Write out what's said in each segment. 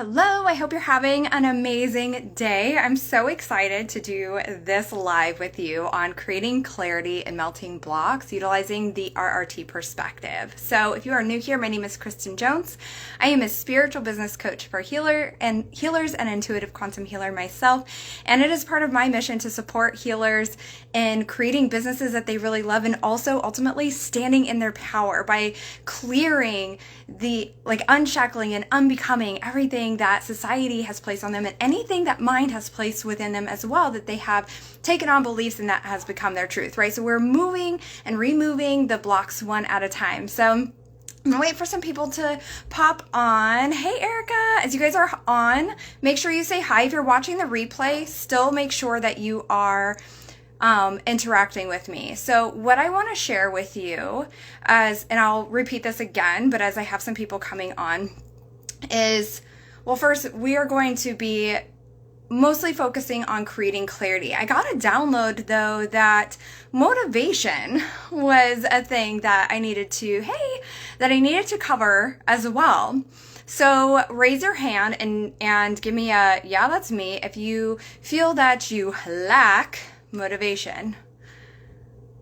Hello, I hope you're having an amazing day. I'm so excited to do this live with you on creating clarity and melting blocks utilizing the RRT perspective. So if you are new here, my name is Kristen Jones. I am a spiritual business coach for healers and intuitive quantum healer myself. And it is part of my mission to support healers in creating businesses that they really love and also ultimately standing in their power by clearing the unshackling and unbecoming everything that society has placed on them and anything that mind has placed within them as well that they have taken on beliefs and that has become their truth, right? So we're moving and removing the blocks one at a time. So I'm gonna wait for some people to pop on. Hey, Erica, as you guys are on, make sure you say hi. If you're watching the replay, still make sure that you are interacting with me. So what I want to share with you and I'll repeat this again, but as I have some people coming on is, well, first we are going to be mostly focusing on creating clarity. I got a download though that motivation was a thing that I needed to cover as well. So raise your hand and give me a, yeah, that's me, if you feel that you lack motivation.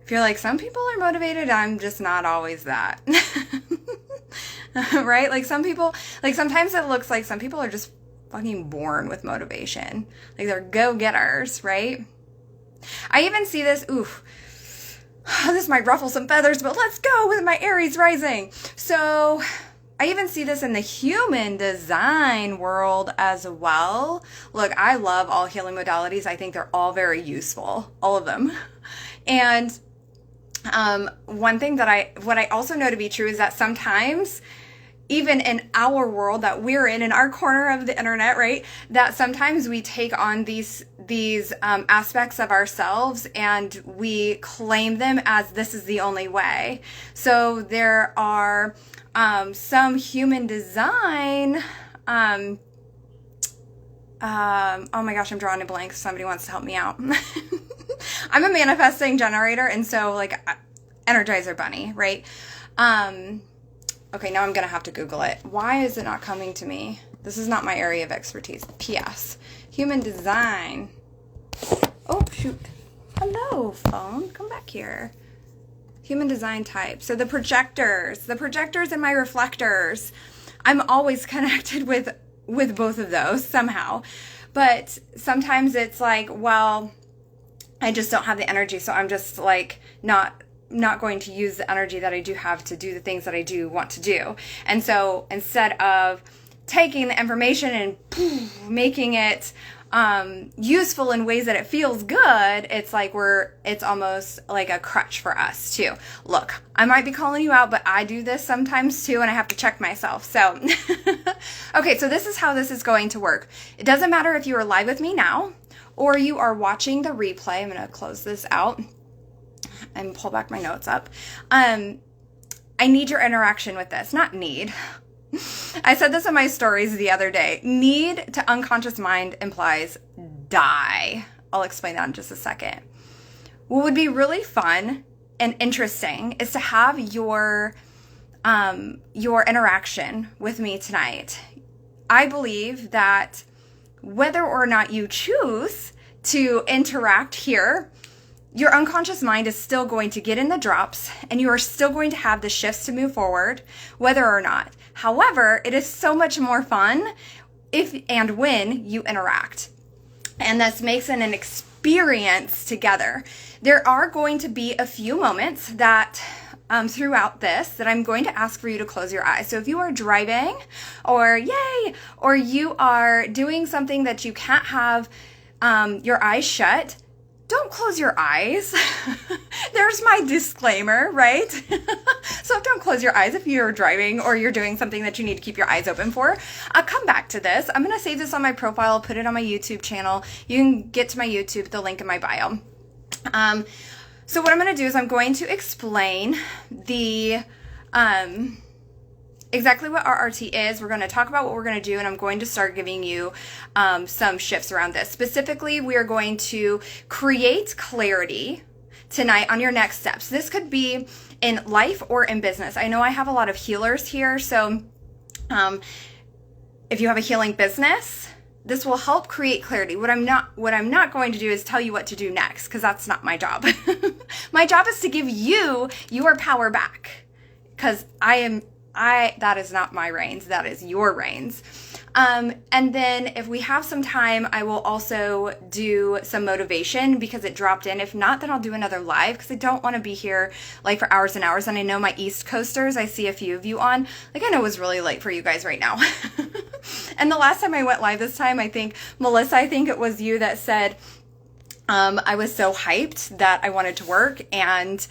If you're like, some people are motivated, I'm just not always that. Right? Like some people, sometimes it looks like some people are just fucking born with motivation. Like they're go-getters, right? I even see this, this might ruffle some feathers, but let's go with my Aries rising. So I even see this in the human design world as well. Look, I love all healing modalities. I think they're all very useful, all of them. And one thing what I also know to be true is that sometimes, even in our world that we're in our corner of the internet, right, that sometimes we take on these aspects of ourselves and we claim them as this is the only way. So there are some human design, oh my gosh, I'm drawing a blank. Somebody wants to help me out. I'm a manifesting generator, and so Energizer Bunny, right? Okay, now I'm gonna have to Google it. Why is it not coming to me? This is not my area of expertise. P.S. Human design. Oh, shoot. Hello, phone. Come back here. Human design type. So the projectors and my reflectors. I'm always connected with both of those somehow. But sometimes it's like, well, I just don't have the energy. So I'm just not going to use the energy that I do have to do the things that I do want to do. And so instead of taking the information and making it useful in ways that it feels good, it's almost like a crutch for us too. Look, I might be calling you out, but I do this sometimes too, and I have to check myself. So, okay, so this is how this is going to work. It doesn't matter if you are live with me now or you are watching the replay. I'm going to close this out and pull back my notes up. I need your interaction with this, not need. I said this in my stories the other day. Need to unconscious mind implies die. I'll explain that in just a second. What would be really fun and interesting is to have your interaction with me tonight. I believe that whether or not you choose to interact here, your unconscious mind is still going to get in the drops and you are still going to have the shifts to move forward, whether or not. However, it is so much more fun if and when you interact. And this makes it an experience together. There are going to be a few moments that throughout this that I'm going to ask for you to close your eyes. So if you are driving or you are doing something that you can't have your eyes shut, don't close your eyes. There's my disclaimer, right? So don't close your eyes if you're driving or you're doing something that you need to keep your eyes open for. I'll come back to this. I'm going to save this on my profile, put it on my YouTube channel. You can get to my YouTube, the link in my bio. So what I'm going to do is I'm going to explain the exactly what RRT is. We're going to talk about what we're going to do, and I'm going to start giving you some shifts around this. Specifically, we are going to create clarity tonight on your next steps. This could be in life or in business. I know I have a lot of healers here, so If you have a healing business, this will help create clarity. What I'm not going to do is tell you what to do next, because that's not my job. My job is to give you your power back, because that is not my reins. That is your reins. And then if we have some time, I will also do some motivation because it dropped in. If not, then I'll do another live, because I don't want to be here like for hours and hours. And I know my East Coasters, I see a few of you on, like, I know it was really late for you guys right now. And the last time I went live this time, I think, Melissa, I think it was you that said, I was so hyped that I wanted to work, and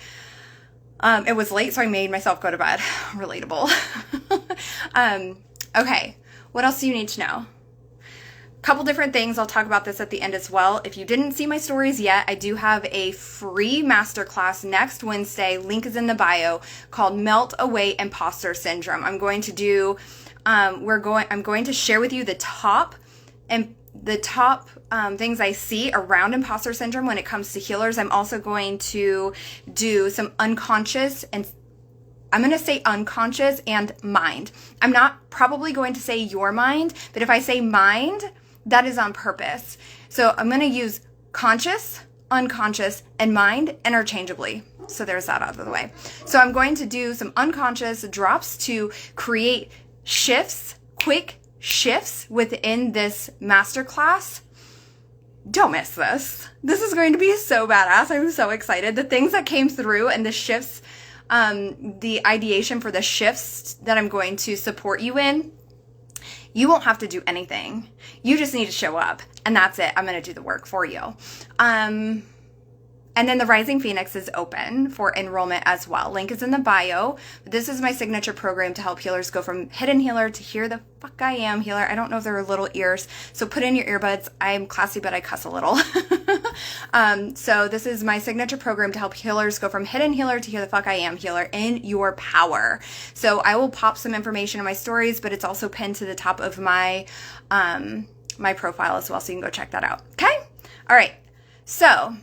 it was late, so I made myself go to bed. Relatable. Okay. What else do you need to know? A couple different things. I'll talk about this at the end as well. If you didn't see my stories yet, I do have a free masterclass next Wednesday. Link is in the bio, called Melt Away Imposter Syndrome. I'm going to do, I'm going to share with you the top things I see around imposter syndrome when it comes to healers. I'm also going to do some unconscious, and I'm going to say unconscious and mind. I'm not probably going to say your mind, but if I say mind, that is on purpose. So I'm going to use conscious, unconscious, and mind interchangeably. So there's that out of the way. So I'm going to do some unconscious drops to create shifts, quick shifts within this masterclass. Don't miss this. This is going to be so badass. I'm so excited. The things that came through and the shifts, the ideation for the shifts that I'm going to support you in, you won't have to do anything. You just need to show up, and that's it. I'm going to do the work for you. And then the Rising Phoenix is open for enrollment as well. Link is in the bio. This is my signature program to help healers go from hidden healer to here the fuck I am healer. I don't know if there are little ears, so put in your earbuds. I'm classy, but I cuss a little. So this is my signature program to help healers go from hidden healer to here the fuck I am healer in your power. So I will pop some information in my stories, but it's also pinned to the top of my my profile as well, so you can go check that out. Okay? All right. So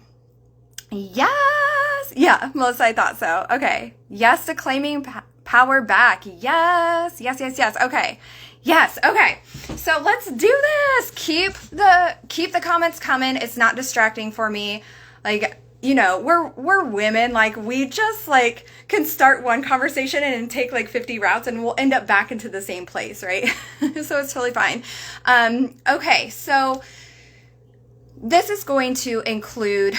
yes. Yeah, Melissa, I thought so. Okay. Yes to claiming power back. Yes. Yes, yes, yes. Okay. Yes. Okay. So let's do this. Keep the comments coming. It's not distracting for me. Like, you know, we're women. Like, we just like can start one conversation and take like 50 routes and we'll end up back into the same place, right? So it's totally fine. Okay. So this is going to include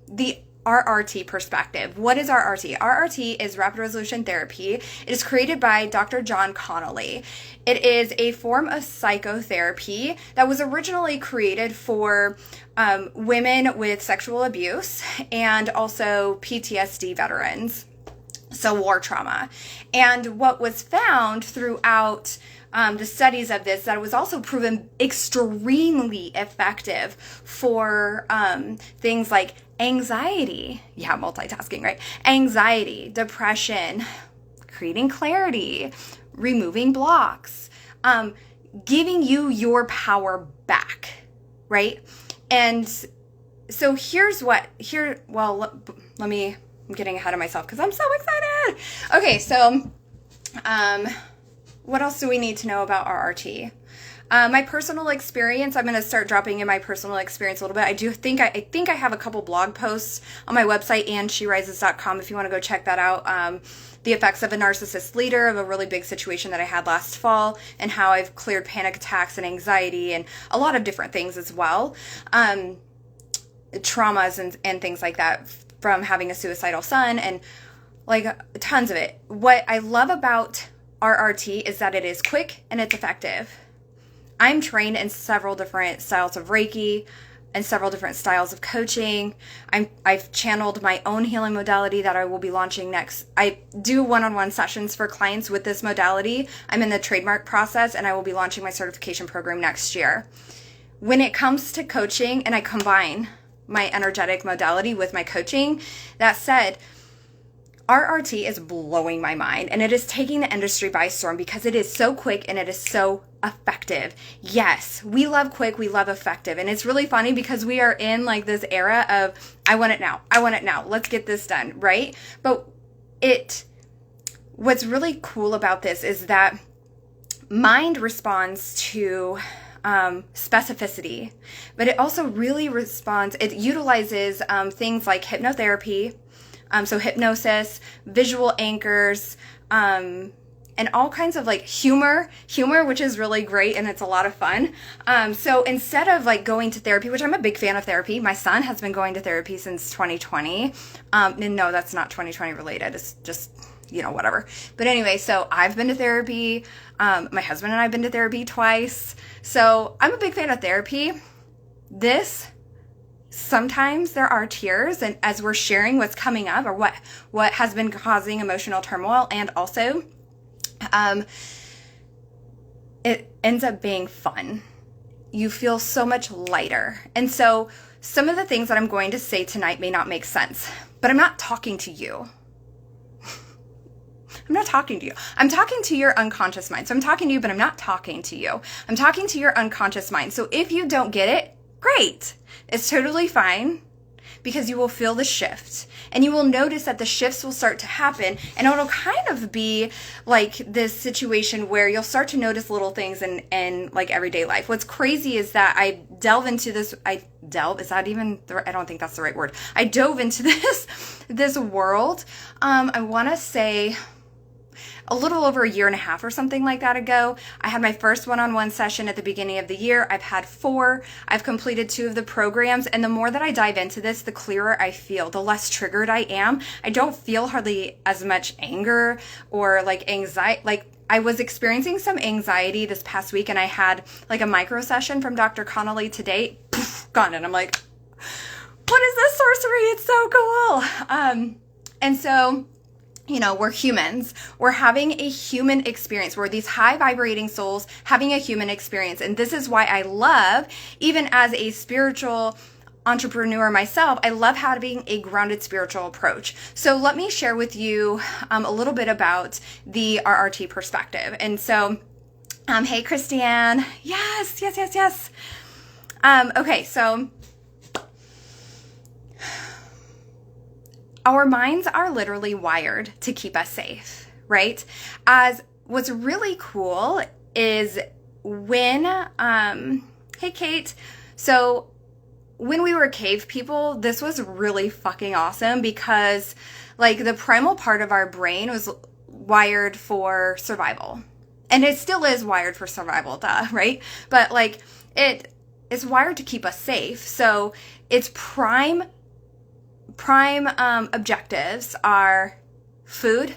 the RRT perspective. What is RRT? RRT is rapid resolution therapy. It is created by Dr. Jon Connelly. It is a form of psychotherapy that was originally created for women with sexual abuse and also PTSD veterans, so war trauma. And what was found throughout the studies of this, that it was also proven extremely effective for things like anxiety. Yeah, multitasking, right? Anxiety, depression, creating clarity, removing blocks, giving you your power back, right? And so let me, I'm getting ahead of myself because I'm so excited. Okay, so what else do we need to know about RRT? My personal experience, I'm going to start dropping in my personal experience a little bit. I think I have a couple blog posts on my website, andsherises.com, if you want to go check that out. The effects of a narcissist leader, of a really big situation that I had last fall, and how I've cleared panic attacks and anxiety and a lot of different things as well. Traumas and things like that from having a suicidal son and like tons of it. What I love about RRT is that it is quick and it's effective. I'm trained in several different styles of Reiki and several different styles of coaching. I've channeled my own healing modality that I will be launching next. I do one-on-one sessions for clients with this modality. I'm in the trademark process and I will be launching my certification program next year. When it comes to coaching, and I combine my energetic modality with my coaching, that said, RRT is blowing my mind and it is taking the industry by storm because it is so quick and it is so effective. Yes, we love quick, we love effective. And it's really funny because we are in like this era of, I want it now, let's get this done, right? But what's really cool about this is that mind responds to specificity, but it also really responds, it utilizes things like hypnotherapy, so hypnosis, visual anchors, and all kinds of like humor, which is really great and it's a lot of fun. So instead of like going to therapy, which I'm a big fan of therapy, my son has been going to therapy since 2020. And no, that's not 2020 related. It's just, whatever. But anyway, so I've been to therapy. My husband and I have been to therapy twice. So I'm a big fan of therapy. Sometimes there are tears, and as we're sharing what's coming up or what has been causing emotional turmoil, and also it ends up being fun. You feel so much lighter. And so some of the things that I'm going to say tonight may not make sense, but I'm not talking to you. I'm not talking to you. I'm talking to your unconscious mind. So I'm talking to you, but I'm not talking to you. I'm talking to your unconscious mind. So if you don't get it, great. It's totally fine, because you will feel the shift, and you will notice that the shifts will start to happen, and it'll kind of be like this situation where you'll start to notice little things in like everyday life. What's crazy is that I dove into this. I don't think that's the right word. I dove into this world. I want to say a little over a year and a half or something like that ago. I had my first one-on-one session at the beginning of the year. I've had 4. I've completed 2 of the programs. And the more that I dive into this, the clearer I feel, the less triggered I am. I don't feel hardly as much anger or like anxiety. Like I was experiencing some anxiety this past week, and I had like a micro session from Dr. Connelly today. Gone. And I'm like, what is this sorcery? It's so cool. And so, we're humans. We're having a human experience. We're these high vibrating souls having a human experience. And this is why I love, even as a spiritual entrepreneur myself, I love having a grounded spiritual approach. So let me share with you a little bit about the RRT perspective. And so, hey, Christiane. Yes. Okay, so our minds are literally wired to keep us safe, right? As what's really cool is when, hey, Kate. So when we were cave people, this was really fucking awesome, because like the primal part of our brain was wired for survival, and it still is wired for survival, right? But like it's wired to keep us safe. So its prime objectives are food,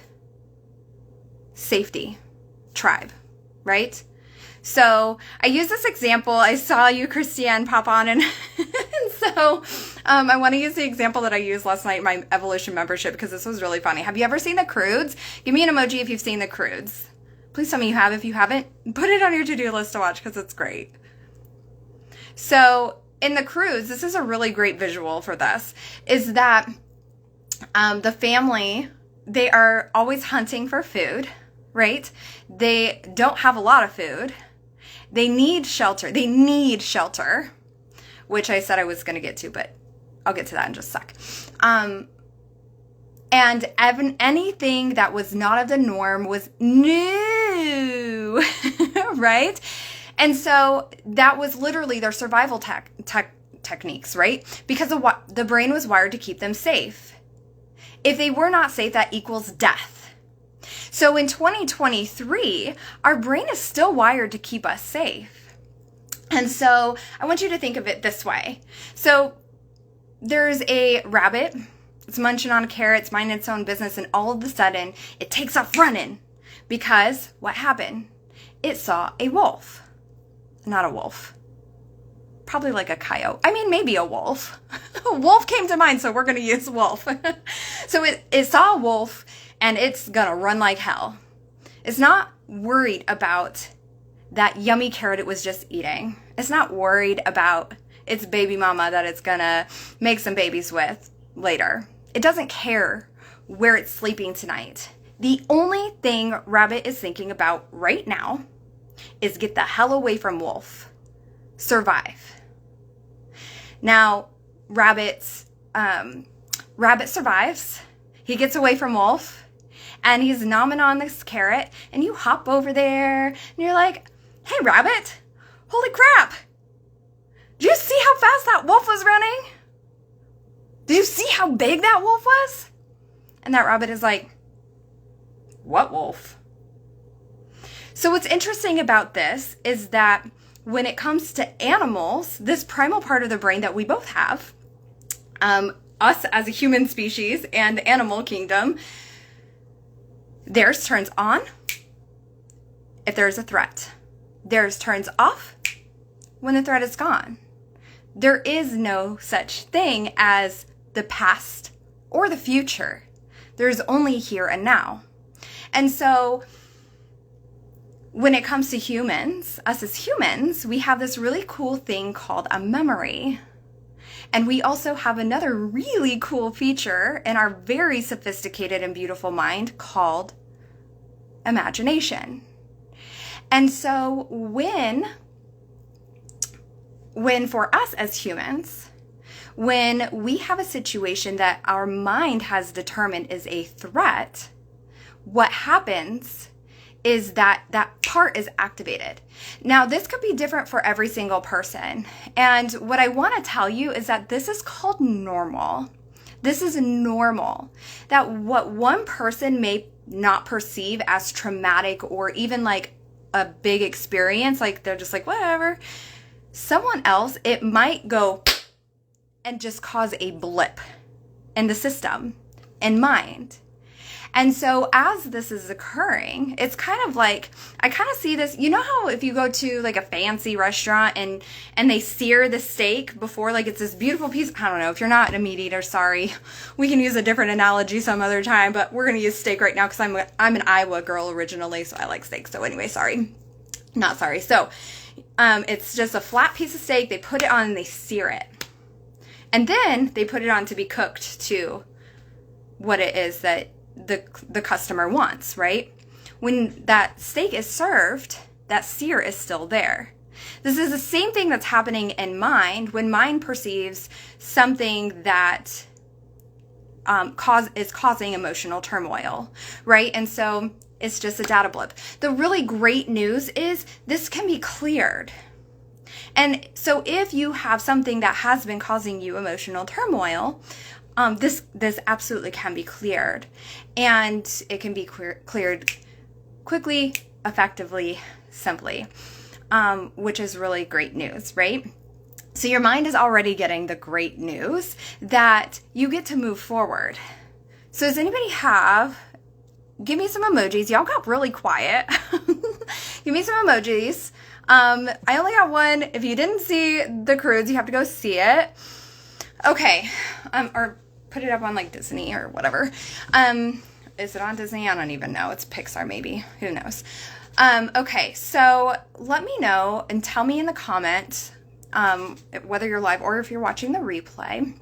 safety, tribe, right? So I use this example. I saw you, Christiane, pop on, and so I want to use the example that I used last night in my Evolution membership, because this was really funny. Have you ever seen The Croods? Give me an emoji if you've seen The Croods. Please tell me you have. If you haven't, put it on your to-do list to watch, because it's great. So in The Croods, this is a really great visual for this, is that the family, they are always hunting for food, right? They don't have a lot of food. They need shelter. Which I said I was going to get to, but I'll get to that in just a sec. And anything that was not of the norm was new, right? And so that was literally their survival techniques, right? Because the brain was wired to keep them safe. If they were not safe, that equals death. So in 2023, our brain is still wired to keep us safe. And so I want you to think of it this way. So there's a rabbit, it's munching on a carrot, it's minding its own business, and all of a sudden it takes off running, because what happened? It saw a wolf. Not a wolf. Probably like a coyote. I mean, maybe a wolf. A wolf came to mind, so we're going to use wolf. So it saw a wolf, and it's going to run like hell. It's not worried about that yummy carrot it was just eating. It's not worried about its baby mama that it's going to make some babies with later. It doesn't care where it's sleeping tonight. The only thing rabbit is thinking about right now is get the hell away from wolf. Survive. Now, rabbit survives. He gets away from wolf. and he's gnawing on this carrot, and you hop over there and you're like, hey, rabbit, holy crap. Did you see how fast that wolf was running? Did you see how big that wolf was? And that rabbit is like, what wolf? So what's interesting about this is that when it comes to animals, this primal part of the brain that we both have, us as a human species and the animal kingdom, theirs turns on if there's a threat. Theirs turns off when the threat is gone. There is no such thing as the past or the future. There's only here and now. And so when it comes to humans, us as humans, we have this really cool thing called a memory. And we also have another really cool feature in our very sophisticated and beautiful mind called imagination. And so when for us as humans, when we have a situation that our mind has determined is a threat, what happens is that part is activated. Now, this could be different for every single person. And what I want to tell you is that this is called normal. This is normal. That what one person may not perceive as traumatic or even like a big experience, like they're just like, whatever. Someone else, it might go and just cause a blip in the system, in mind. And so as this is occurring, it's kind of like, I kind of see this, you know how if you go to like a fancy restaurant and they sear the steak before, like it's this beautiful piece, I don't know, if you're not a meat eater, sorry, we can use a different analogy some other time, but we're going to use steak right now because I'm an Iowa girl originally, so I like steak. So anyway, sorry, not sorry. So it's just a flat piece of steak, they put it on and they sear it. And then they put it on to be cooked to what it is that the customer wants, right? When that steak is served, that sear is still there. This is the same thing that's happening in mind when mind perceives something that is causing emotional turmoil, right? And so it's just a data blip. The really great news is this can be cleared. And so if you have something that has been causing you emotional turmoil, this absolutely can be cleared, and it can be cleared quickly, effectively, simply, which is really great news, right? So your mind is already getting the great news that you get to move forward. So does anybody give me some emojis. Y'all got really quiet. Give me some emojis. I only got one. If you didn't see the cruise, you have to go see it. Okay. Or put it up on like Disney or whatever. Is it on Disney? I don't even know. It's Pixar maybe. Who knows? Okay. So let me know and tell me in the comments, whether you're live or if you're watching the replay,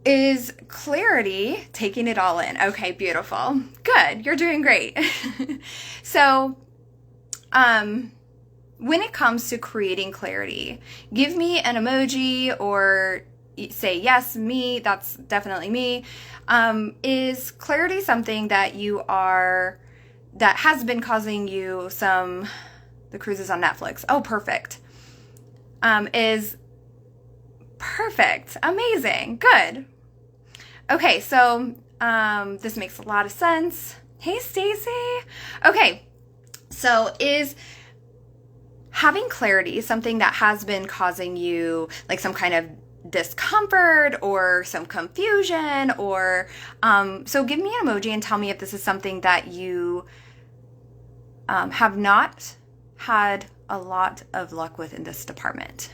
is clarity taking it all in? Okay, beautiful. Good. You're doing great. So, when it comes to creating clarity, give me an emoji or say, yes, me, that's definitely me. Is clarity something that that has been causing you the cruises on Netflix? Oh, perfect. Is perfect. Amazing. Good. Okay, so this makes a lot of sense. Hey, Stacy. Okay, so is having clarity something that has been causing you like some kind of discomfort or some confusion or so give me an emoji and tell me if this is something that you have not had a lot of luck with in this department.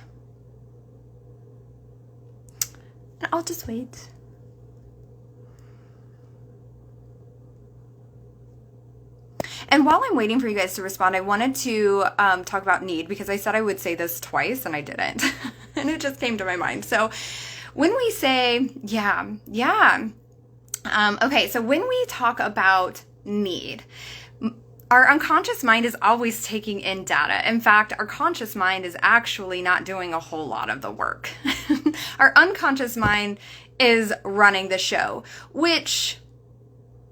And I'll just wait. And while I'm waiting for you guys to respond, I wanted to talk about need because I said I would say this twice and I didn't. And it just came to my mind. So when we say, okay, so when we talk about need, our unconscious mind is always taking in data. In fact, our conscious mind is actually not doing a whole lot of the work. Our unconscious mind is running the show, which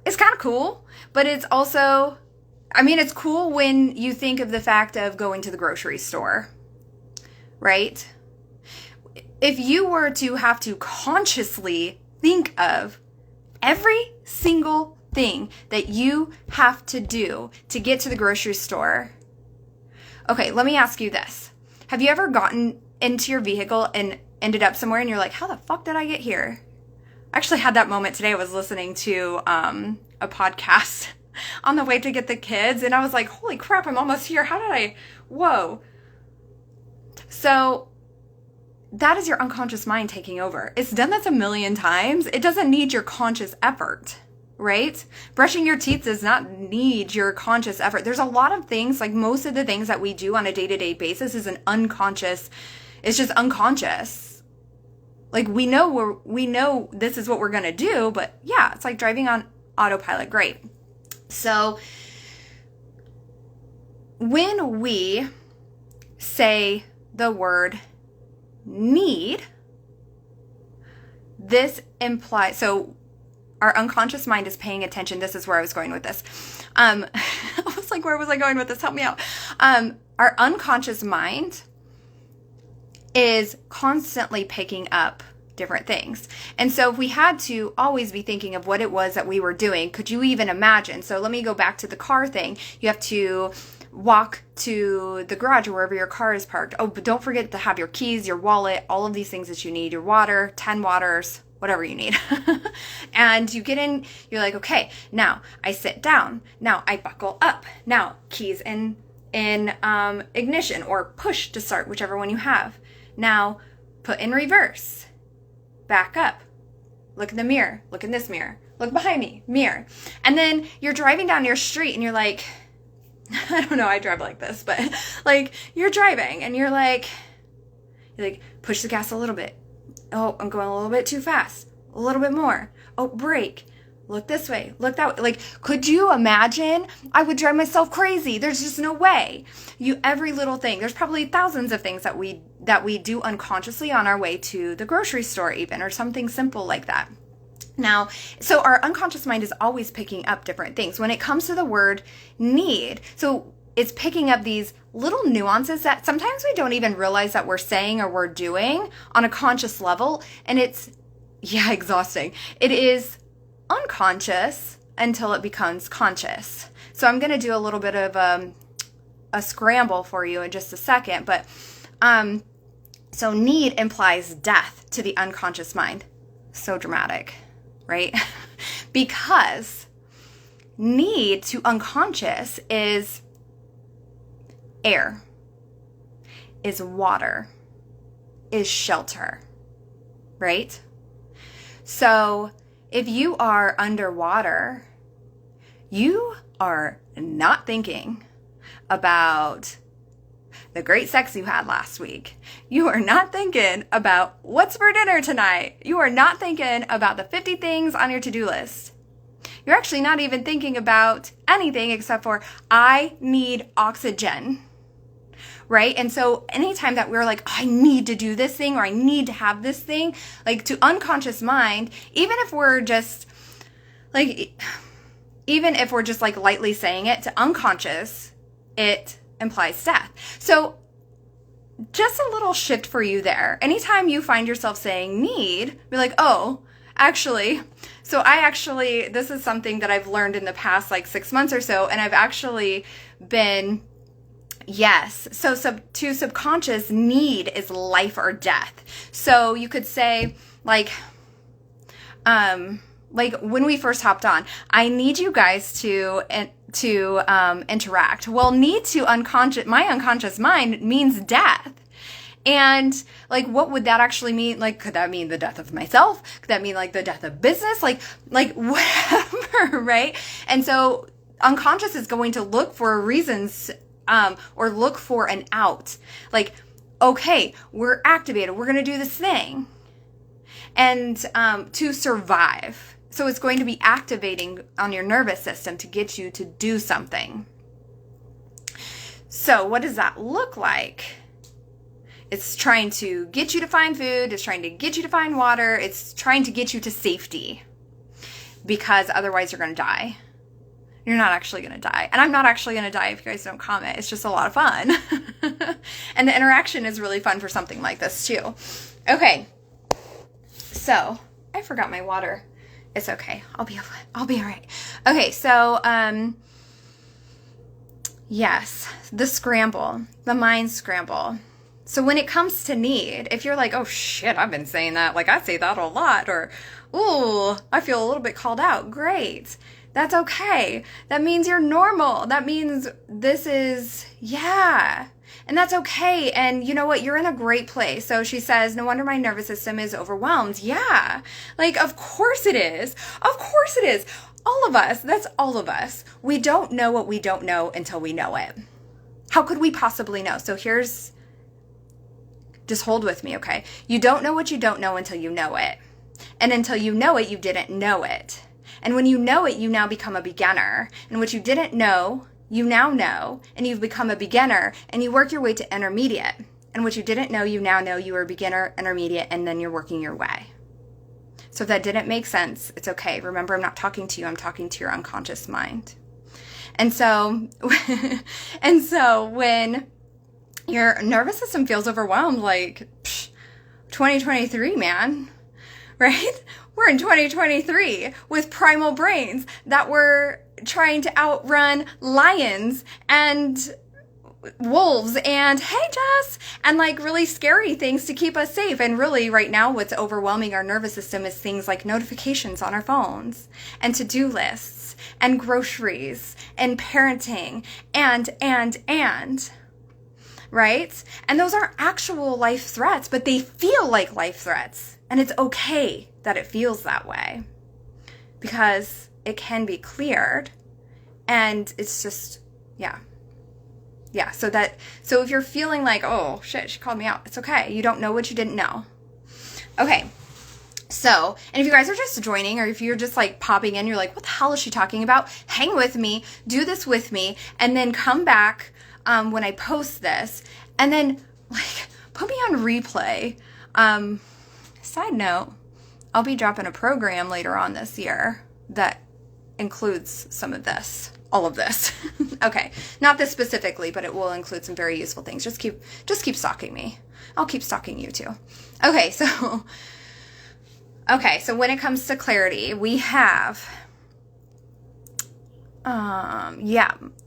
is kind of cool, but it's also, I mean, it's cool when you think of the fact of going to the grocery store, right? If you were to have to consciously think of every single thing that you have to do to get to the grocery store. Okay, let me ask you this. Have you ever gotten into your vehicle and ended up somewhere and you're like, how the fuck did I get here? I actually had that moment today. I was listening to a podcast on the way to get the kids, and I was like, holy crap, I'm almost here. Whoa. So that is your unconscious mind taking over. It's done this a million times. It doesn't need your conscious effort, right? Brushing your teeth does not need your conscious effort. There's a lot of things, like most of the things that we do on a day-to-day basis is an unconscious, it's just unconscious. Like we know this is what we're going to do, but yeah, it's like driving on autopilot. Great. So when we say the word need, this implies, so our unconscious mind is paying attention. This is where I was going with this. I was like, where was I going with this? Help me out. Our unconscious mind is constantly picking up different things. And so if we had to always be thinking of what it was that we were doing, could you even imagine? So let me go back to the car thing. You have to walk to the garage or wherever your car is parked. Oh, but don't forget to have your keys, your wallet, all of these things that you need, your water, 10 waters, whatever you need. And you get in, you're like, okay, now I sit down. Now I buckle up. Now keys in ignition or push to start, whichever one you have. Now put in reverse. Back up, look in the mirror, look in this mirror, look behind me, mirror. And then you're driving down your street and you're like, I don't know, I drive like this, but like you're driving and you're like, push the gas a little bit. Oh, I'm going a little bit too fast. A little bit more. Oh, brake. Look this way, look that way. Like, could you imagine? I would drive myself crazy. There's just no way. Every little thing. There's probably thousands of things that we do unconsciously on our way to the grocery store even, or something simple like that. Now, so our unconscious mind is always picking up different things. When it comes to the word need, so it's picking up these little nuances that sometimes we don't even realize that we're saying or we're doing on a conscious level. And it's, yeah, exhausting. It is unconscious until it becomes conscious. So I'm going to do a little bit of a scramble for you in just a second. But so need implies death to the unconscious mind. So dramatic, right? Because need to unconscious is air, is water, is shelter, right? So if you are underwater, you are not thinking about the great sex you had last week. You are not thinking about what's for dinner tonight. You are not thinking about the 50 things on your to-do list. You're actually not even thinking about anything except for, I need oxygen. Right? And so anytime that we're like, I need to do this thing or I need to have this thing, like to unconscious mind, even if we're just like lightly saying it, to unconscious, it implies death. So just a little shift for you there. Anytime you find yourself saying need, be like, oh, actually, this is something that I've learned in the past like 6 months or so, and I've actually been, yes. So to subconscious, need is life or death. So you could say like when we first hopped on, I need you guys to interact. Well, need to my unconscious mind means death. And like, what would that actually mean? Like, could that mean the death of myself? Could that mean like the death of business? Like whatever, right? And so unconscious is going to look for reasons, or look for an out. Like, okay, we're activated. We're going to do this thing. And to survive. So it's going to be activating on your nervous system to get you to do something. So what does that look like? It's trying to get you to find food. It's trying to get you to find water. It's trying to get you to safety, because otherwise you're going to die. You're not actually going to die. And I'm not actually going to die if you guys don't comment. It's just a lot of fun. And the interaction is really fun for something like this too. Okay. So I forgot my water. It's okay. I'll be all right. Okay. So, yes, the scramble, the mind scramble. So when it comes to need, if you're like, oh shit, I've been saying that. Like I say that a lot, or, ooh, I feel a little bit called out. Great. That's okay. That means you're normal. That means this is, yeah. And that's okay. And you know what? You're in a great place. So she says, no wonder my nervous system is overwhelmed. Yeah. Like, of course it is. Of course it is. All of us. That's all of us. We don't know what we don't know until we know it. How could we possibly know? So here's, just hold with me, okay? You don't know what you don't know until you know it. And until you know it, you didn't know it. And when you know it, you now become a beginner. And what you didn't know, you now know, and you've become a beginner, and you work your way to intermediate. And what you didn't know, you now know. You are beginner, intermediate, and then you're working your way. So if that didn't make sense, it's okay. Remember, I'm not talking to you. I'm talking to your unconscious mind. And so, when your nervous system feels overwhelmed, like, 2023, man, right? We're in 2023 with primal brains that were trying to outrun lions and wolves and, hey, Jess, and like really scary things to keep us safe. And really right now what's overwhelming our nervous system is things like notifications on our phones and to-do lists and groceries and parenting and, right? And those aren't actual life threats, but they feel like life threats. And it's okay that it feels that way, because it can be cleared. And it's just, yeah. So if you're feeling like, oh shit, she called me out, it's okay. You don't know what you didn't know. Okay. So, and if you guys are just joining, or if you're just like popping in, you're like, what the hell is she talking about? Hang with me, do this with me, and then come back when I post this, and then like put me on replay. Side note, I'll be dropping a program later on this year that includes some of this, all of this. Okay, not this specifically, but it will include some very useful things. Just keep stalking me. I'll keep stalking you too. Okay, so when it comes to clarity, we have,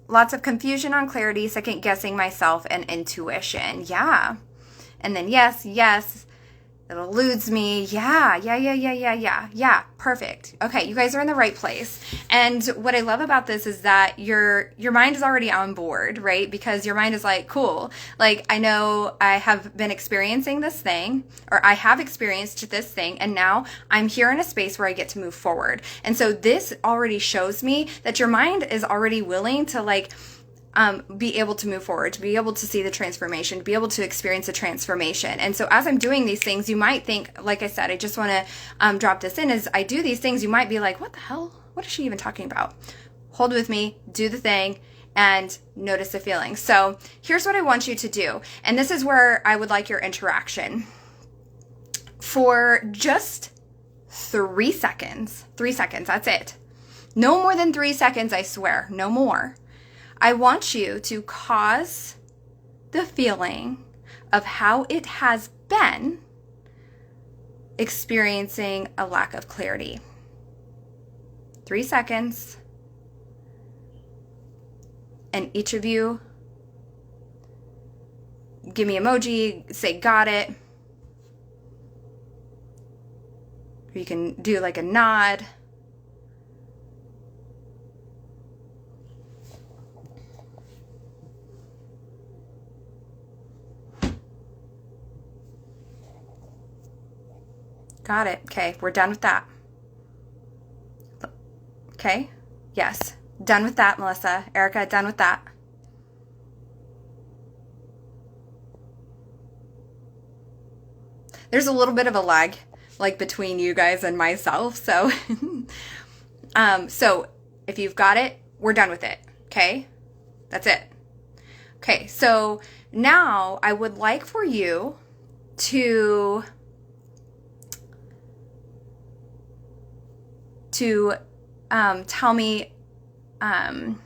lots of confusion on clarity, second guessing myself, and intuition. Yeah. And then yes, it eludes me. Yeah. Perfect. Okay, you guys are in the right place. And what I love about this is that your mind is already on board, right? Because your mind is like, cool. Like, I know I have been experiencing this thing, or I have experienced this thing, and now I'm here in a space where I get to move forward. And so this already shows me that your mind is already willing to like be able to move forward, to be able to see the transformation, to be able to experience a transformation. And so as I'm doing these things, you might think, like I said, I just want to drop this in, as I do these things, you might be like, what the hell? What is she even talking about? Hold with me, do the thing, and notice the feeling. So here's what I want you to do. And this is where I would like your interaction. For just 3 seconds, that's it. No more than 3 seconds, I swear, no more. I want you to cause the feeling of how it has been experiencing a lack of clarity. 3 seconds. And each of you give me emoji, say got it. Or you can do like a nod. Got it. Okay, we're done with that. Okay, yes. Done with that, Melissa. Erica, done with that. There's a little bit of a lag, like between you guys and myself. So, so if you've got it, we're done with it. Okay, that's it. Okay, so now I would like for you to tell me an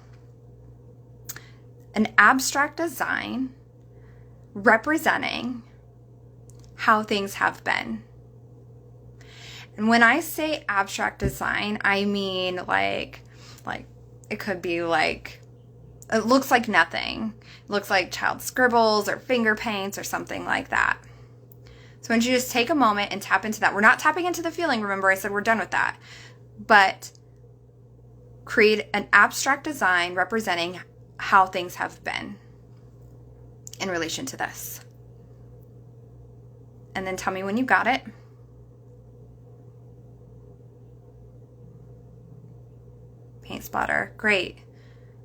abstract design representing how things have been. And when I say abstract design, I mean like it could be like, it looks like nothing. It looks like child scribbles or finger paints or something like that. So why don't you just take a moment and tap into that. We're not tapping into the feeling. Remember, I said we're done with that. But create an abstract design representing how things have been in relation to this. And then tell me when you got it. Paint splatter. Great.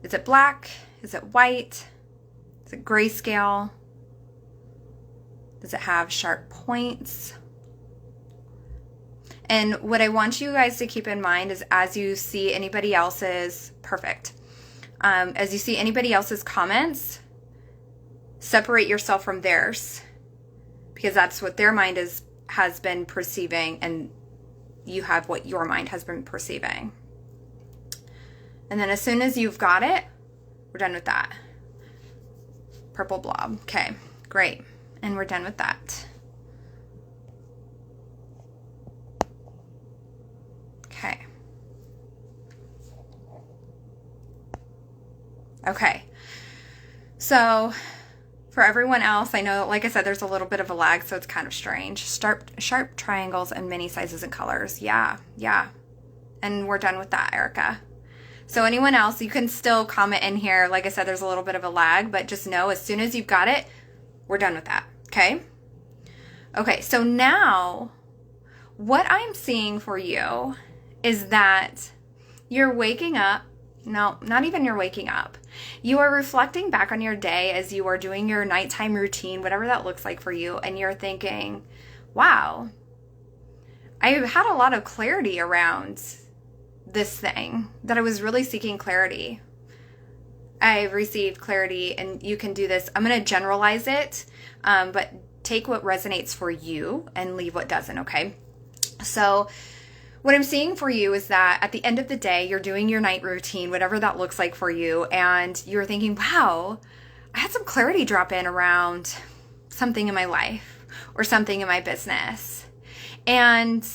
Is it black? Is it white? Is it grayscale? Does it have sharp points? And what I want you guys to keep in mind is as you see anybody else's, as you see anybody else's comments, separate yourself from theirs, because that's what their mind has been perceiving, and you have what your mind has been perceiving. And then as soon as you've got it, we're done with that. Purple blob. Okay, great. And we're done with that. Okay. Okay. So for everyone else, I know, like I said, there's a little bit of a lag, so it's kind of strange. Sharp triangles and many sizes and colors. Yeah. And we're done with that, Erica. So anyone else, you can still comment in here. Like I said, there's a little bit of a lag, but just know as soon as you've got it, we're done with that. Okay? Okay, so now what I'm seeing for you is that you're waking up. No, not even you're waking up. You are reflecting back on your day as you are doing your nighttime routine, whatever that looks like for you, and you're thinking, wow, I've had a lot of clarity around this thing, that I was really seeking clarity. I've received clarity, and you can do this. I'm going to generalize it, but take what resonates for you and leave what doesn't, okay? So what I'm seeing for you is that at the end of the day, you're doing your night routine, whatever that looks like for you, and you're thinking, wow, I had some clarity drop in around something in my life or something in my business. And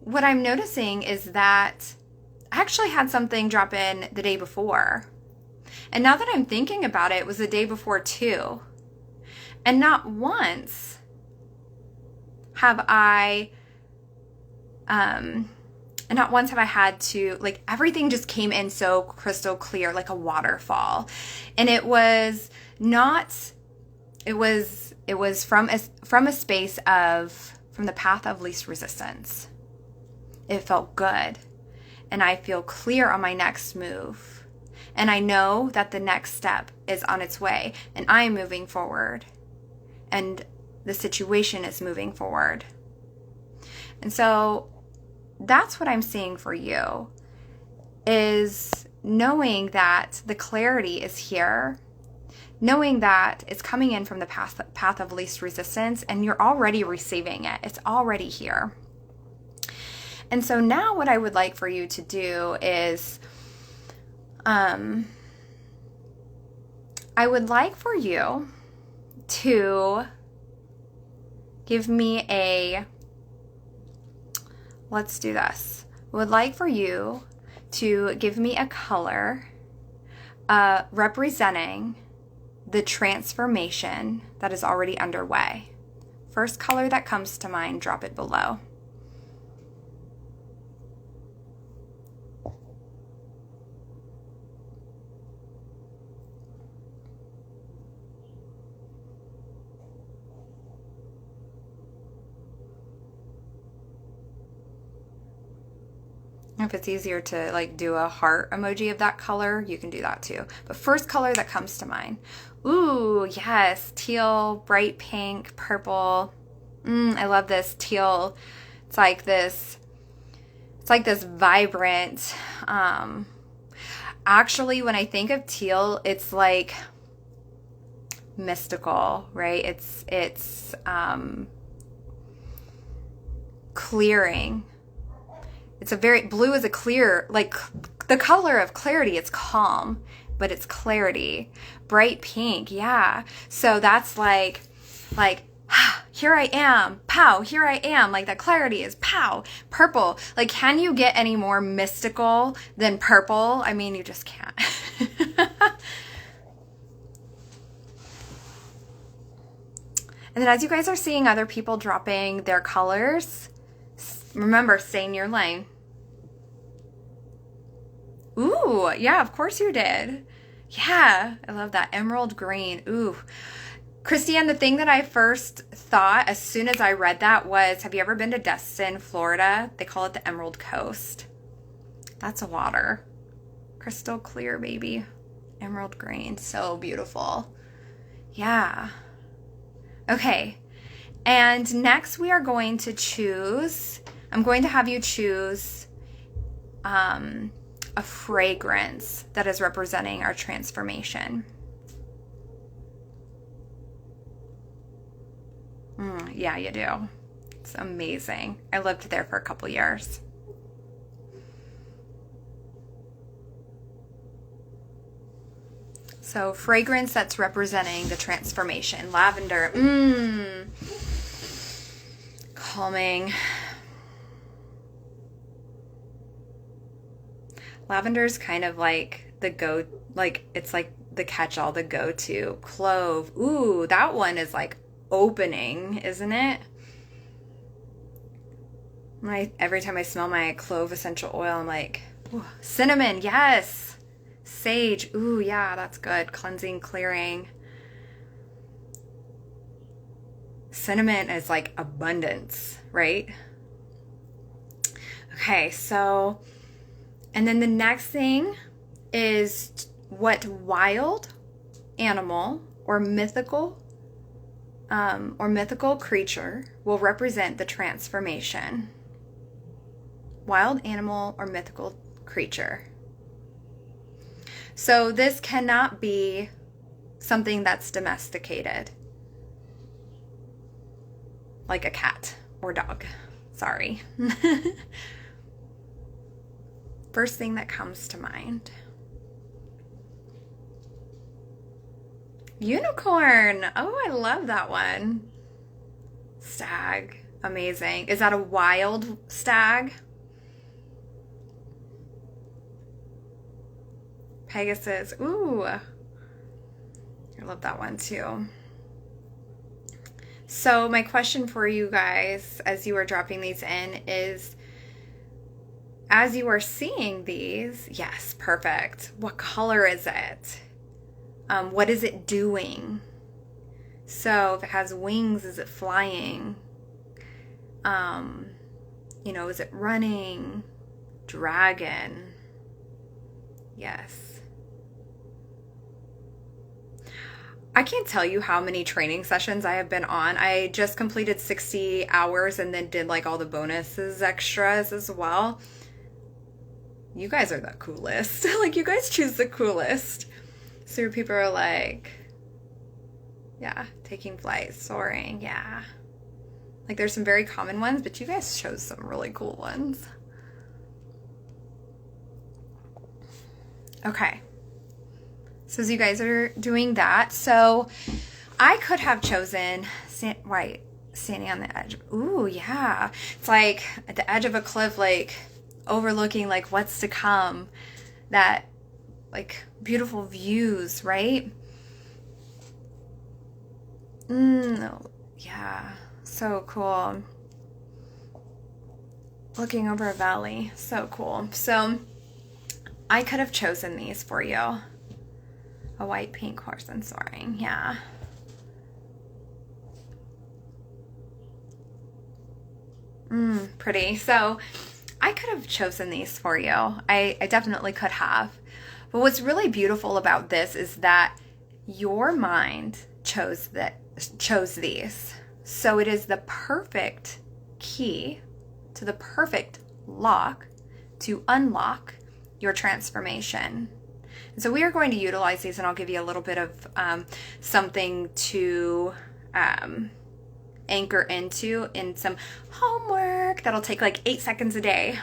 what I'm noticing is that I actually had something drop in the day before. And now that I'm thinking about it, it was the day before too. And not once have I had to, like, everything just came in so crystal clear, like a waterfall. And it was from a space from the path of least resistance. It felt good. And I feel clear on my next move. And I know that the next step is on its way, and I am moving forward. And the situation is moving forward. And so that's what I'm seeing for you, is knowing that the clarity is here, knowing that it's coming in from the path of least resistance, and you're already receiving it. It's already here. And so now what I would like for you to do is, I would like for you to give me let's do this. I would like for you to give me a color representing the transformation that is already underway. First color that comes to mind, drop it below. If it's easier to like do a heart emoji of that color, you can do that too. But first color that comes to mind. Ooh, yes, teal, bright pink, purple. I love this teal. It's like this vibrant. Actually, when I think of teal, it's like mystical, right? It's clearing. It's a very, blue is a clear, like the color of clarity. It's calm, but it's clarity. Bright pink, yeah. So that's like, here I am, pow, here I am. Like that clarity is pow. Purple, like can you get any more mystical than purple? I mean, you just can't. And then as you guys are seeing other people dropping their colors, remember, stay in your lane. Ooh, yeah, of course you did. Yeah, I love that. Emerald green. Ooh. Christiane, the thing that I first thought as soon as I read that was, have you ever been to Destin, Florida? They call it the Emerald Coast. That's a water. Crystal clear, baby. Emerald green. So beautiful. Yeah. Okay. And next we are going to choose, I'm going to have you choose a fragrance that is representing our transformation. Yeah, you do. It's amazing. I lived there for a couple years. So fragrance that's representing the transformation. Lavender. Calming. Lavender's kind of like the it's like the catch-all, the go-to. Clove. Ooh, that one is like opening, isn't it? Every time I smell my clove essential oil, I'm like, ooh. Cinnamon, yes. Sage, ooh, yeah, that's good. Cleansing, clearing. Cinnamon is like abundance, right? Okay, so, and then the next thing is what wild animal or mythical creature will represent the transformation. Wild animal or mythical creature. So this cannot be something that's domesticated, like a cat or dog. Sorry. First thing that comes to mind. Unicorn. Oh, I love that one. Stag. Amazing. Is that a wild stag? Pegasus. Ooh. I love that one too. So my question for you guys as you are dropping these in is, as you are seeing these, yes, perfect. What color is it? What is it doing? So if it has wings, is it flying? Is it running? Dragon. Yes. I can't tell you how many training sessions I have been on. I just completed 60 hours and then did like all the bonuses, extras as well. You guys are the coolest. Like, you guys choose the coolest. So your people are like, yeah, taking flight, soaring, yeah. Like, there's some very common ones, but you guys chose some really cool ones. Okay. So as you guys are doing that, so I could have chosen standing on the edge. Ooh, yeah. It's like at the edge of a cliff, like overlooking like what's to come. That like beautiful views, right? Yeah, so cool. Looking over a valley, so cool. So I could have chosen these for you. A white, pink horse and soaring, yeah. Pretty. So I could have chosen these for you. I definitely could have. But what's really beautiful about this is that your mind chose these. So it is the perfect key to the perfect lock to unlock your transformation. So we are going to utilize these, and I'll give you a little bit of something to anchor into in some homework that'll take like 8 seconds a day,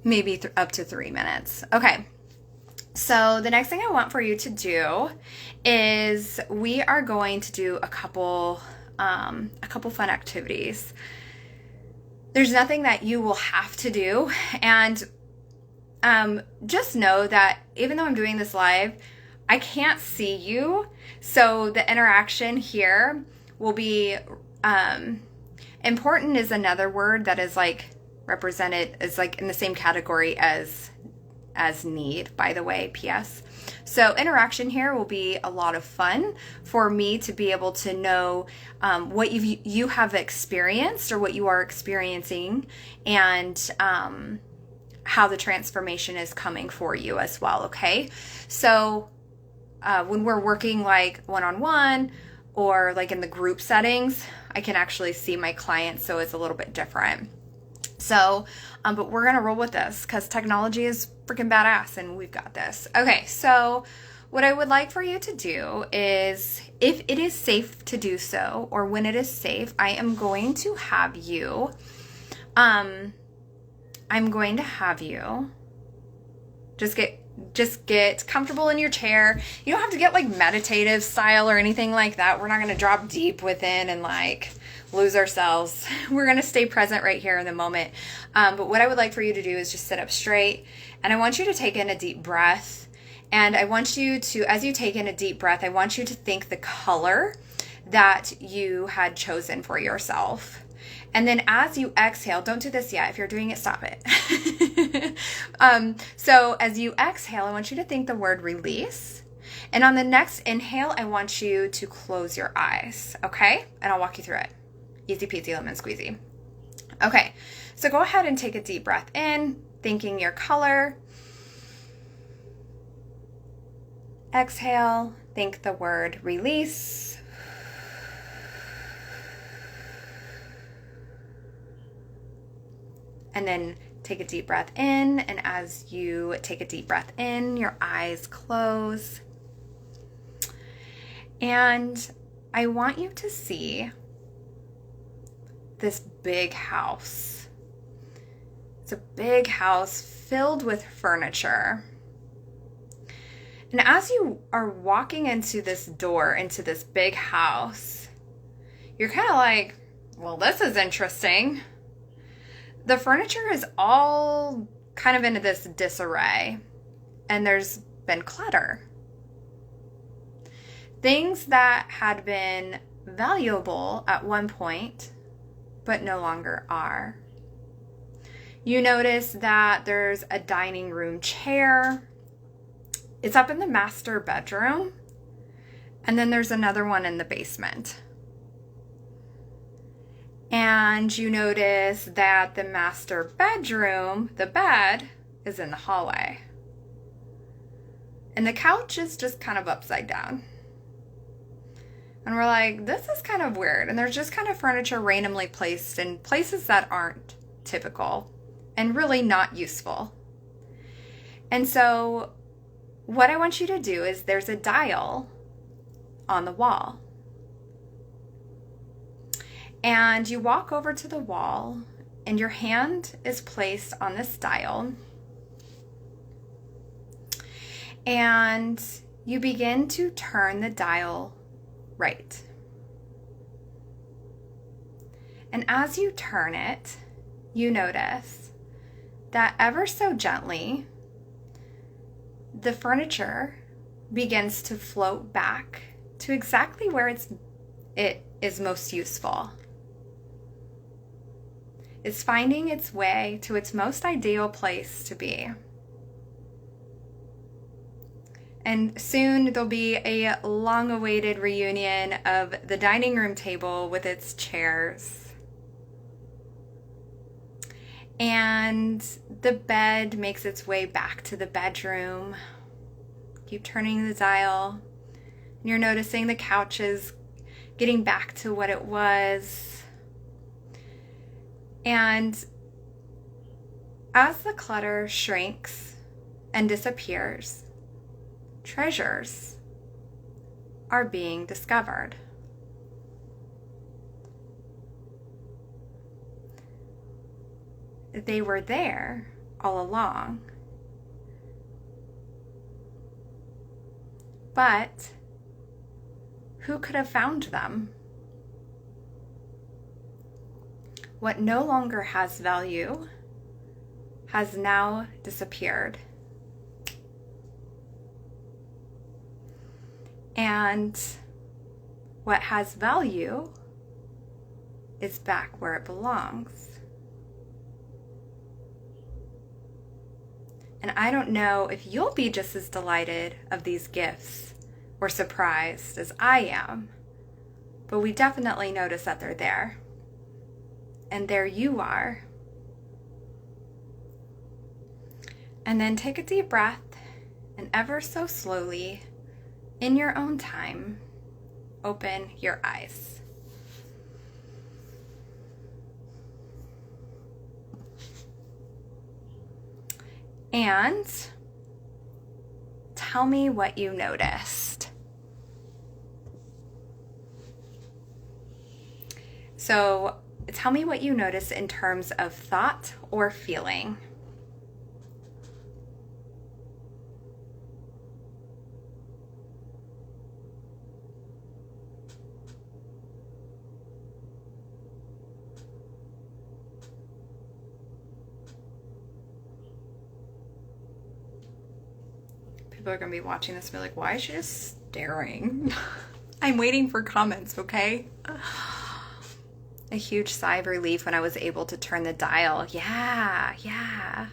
maybe up to 3 minutes. Okay. So the next thing I want for you to do is we are going to do a couple fun activities. There's nothing that you will have to do, and just know that even though I'm doing this live, I can't see you, so the interaction here will be important is another word that is like represented, is like in the same category as need, by the way, PS. So interaction here will be a lot of fun for me to be able to know what you have experienced or what you are experiencing, and how the transformation is coming for you as well, okay? So when we're working like one-on-one or like in the group settings, I can actually see my clients, so it's a little bit different. So, but we're going to roll with this because technology is freaking badass and we've got this. Okay, so what I would like for you to do is, if it is safe to do so, or when it is safe, I am going to have you, just get comfortable in your chair. You don't have to get like meditative style or anything like that. We're not going to drop deep within and like lose ourselves. We're going to stay present right here in the moment. But what I would like for you to do is just sit up straight, and I want you to take in a deep breath. And I want you to, as you take in a deep breath, I want you to think the color that you had chosen for yourself. And then as you exhale, don't do this yet. If you're doing it, stop it. So as you exhale, I want you to think the word release. And on the next inhale, I want you to close your eyes, okay? And I'll walk you through it. Easy peasy lemon squeezy. Okay, so go ahead and take a deep breath in, thinking your color. Exhale, think the word release. And then take a deep breath in, and as you take a deep breath in, your eyes close. And I want you to see this big house. It's a big house filled with furniture. And as you are walking into this door, into this big house, you're kind of like, well, this is interesting. The furniture is all kind of into this disarray, and there's been clutter. Things that had been valuable at one point, but no longer are. You notice that there's a dining room chair. It's up in the master bedroom, and then there's another one in the basement. And you notice that the master bedroom, the bed, is in the hallway. And the couch is just kind of upside down. And we're like, this is kind of weird. And there's just kind of furniture randomly placed in places that aren't typical and really not useful. And so what I want you to do is, there's a dial on the wall. And you walk over to the wall, and your hand is placed on this dial. And you begin to turn the dial right. And as you turn it, you notice that ever so gently, the furniture begins to float back to exactly where it is most useful. It's finding its way to its most ideal place to be. And soon there'll be a long-awaited reunion of the dining room table with its chairs. And the bed makes its way back to the bedroom. Keep turning the dial. And you're noticing the couch is getting back to what it was. And as the clutter shrinks and disappears, treasures are being discovered. They were there all along. But who could have found them? What no longer has value has now disappeared. And what has value is back where it belongs. And I don't know if you'll be just as delighted of these gifts or surprised as I am, but we definitely notice that they're there. And there you are. And then take a deep breath and ever so slowly, in your own time, open your eyes. And tell me what you noticed. So tell me what you notice in terms of thought or feeling. People are going to be watching this and be like, why is she just staring? I'm waiting for comments, okay? A huge sigh of relief when I was able to turn the dial. Yeah.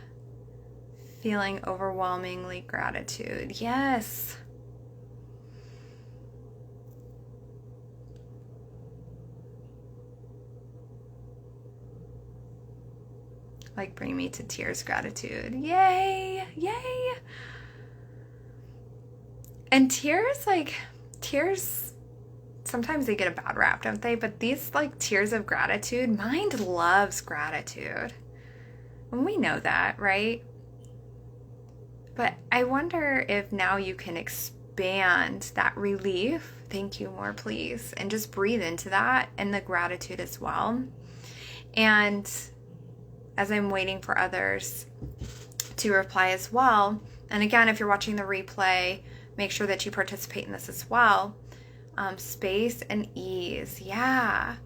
Feeling overwhelmingly gratitude. Yes. Like bring me to tears gratitude. Yay. And tears, sometimes they get a bad rap, don't they? But these tears of gratitude, mind loves gratitude. And we know that, right? But I wonder if now you can expand that relief. Thank you, more please. And just breathe into that and the gratitude as well. And as I'm waiting for others to reply as well, and again, if you're watching the replay, make sure that you participate in this as well. Space and ease. Yeah.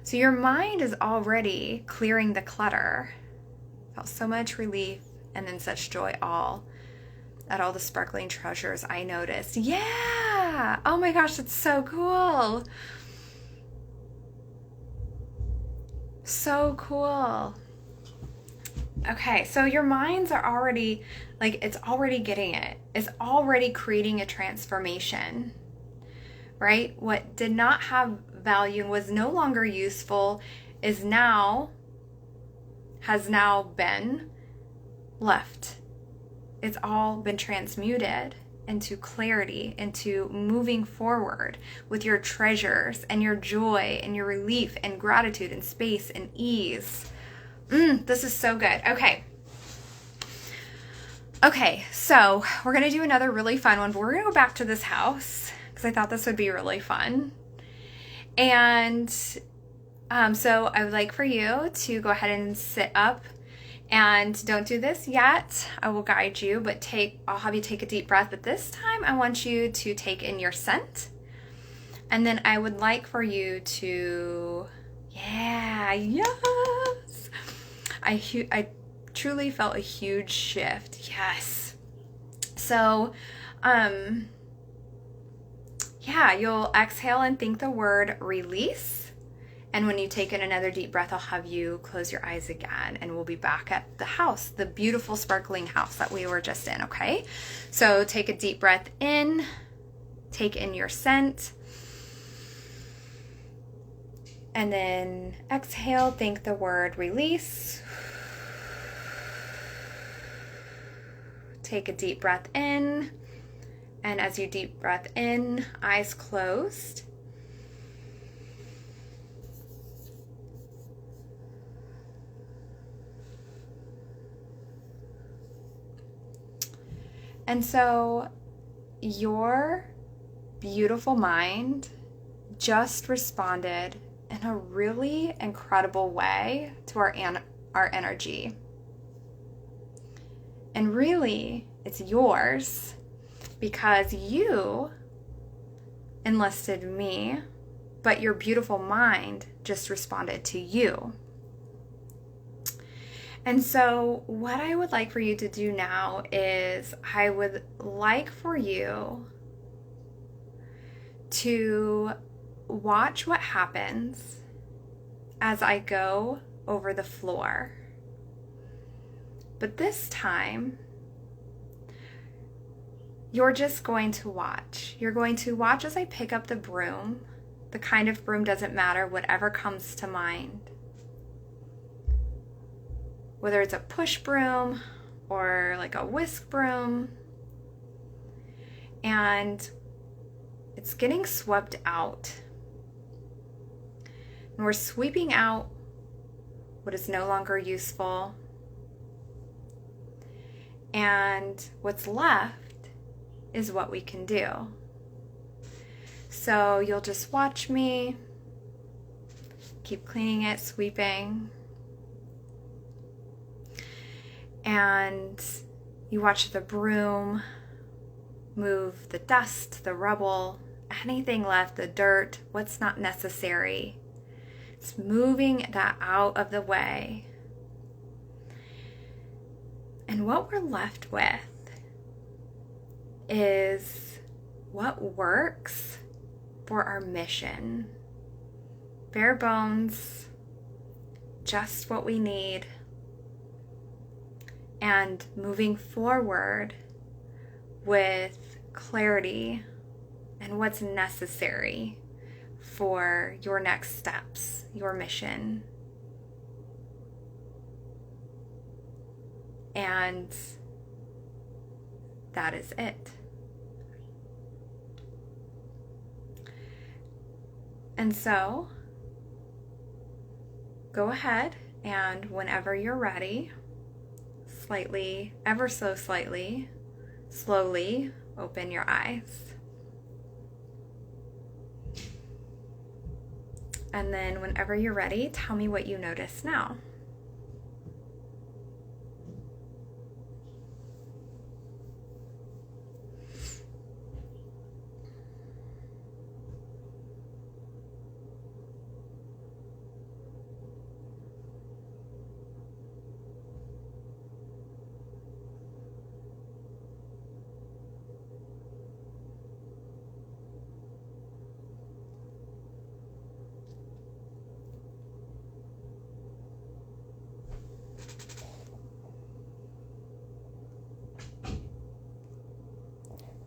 So your mind is already clearing the clutter. Felt so much relief and then such joy at all the sparkling treasures I noticed. Yeah. Oh my gosh, that's so cool. So cool. Okay, so your minds are already, it's already getting it. It's already creating a transformation, right? What did not have value and was no longer useful has now been left. It's all been transmuted into clarity, into moving forward with your treasures and your joy and your relief and gratitude and space and ease. This is so good. Okay, so we're going to do another really fun one, but we're going to go back to this house because I thought this would be really fun. And so I would like for you to go ahead and sit up, and don't do this yet. I will guide you, but I'll have you take a deep breath, but this time I want you to take in your scent. And then I would like for you to, yes. I truly felt a huge shift. Yes. So, you'll exhale and think the word release. And when you take in another deep breath, I'll have you close your eyes again, and we'll be back at the house, the beautiful sparkling house that we were just in, okay? So take a deep breath in, take in your scent, and then exhale, think the word release. Take a deep breath in, and as you deep breath in, eyes closed. And so your beautiful mind just responded in a really incredible way to our energy. And really, it's yours because you enlisted me, but your beautiful mind just responded to you. And so what I would like for you to do now is I would like for you to watch what happens as I go over the floor. But this time, you're just going to watch. You're going to watch as I pick up the broom. The kind of broom doesn't matter, whatever comes to mind. Whether it's a push broom or like a whisk broom. And it's getting swept out. And we're sweeping out what is no longer useful. And what's left is what we can do. So you'll just watch me, keep cleaning it, sweeping. And you watch the broom move the dust, the rubble, anything left, the dirt, what's not necessary. It's moving that out of the way. And what we're left with is what works for our mission. Bare bones, just what we need. And moving forward with clarity and what's necessary for your next steps, your mission. And that is it. And so, go ahead and whenever you're ready, slightly, ever so slightly, slowly open your eyes. And then whenever you're ready, tell me what you notice now.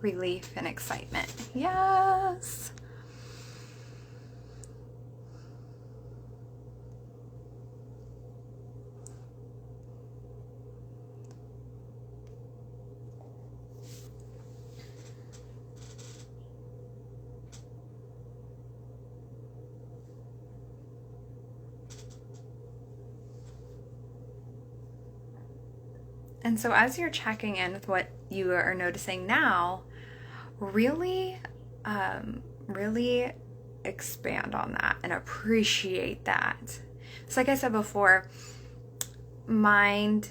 Relief and excitement. Yes. And so as you're checking in with what you are noticing now, really expand on that and appreciate that. So like I said before, mind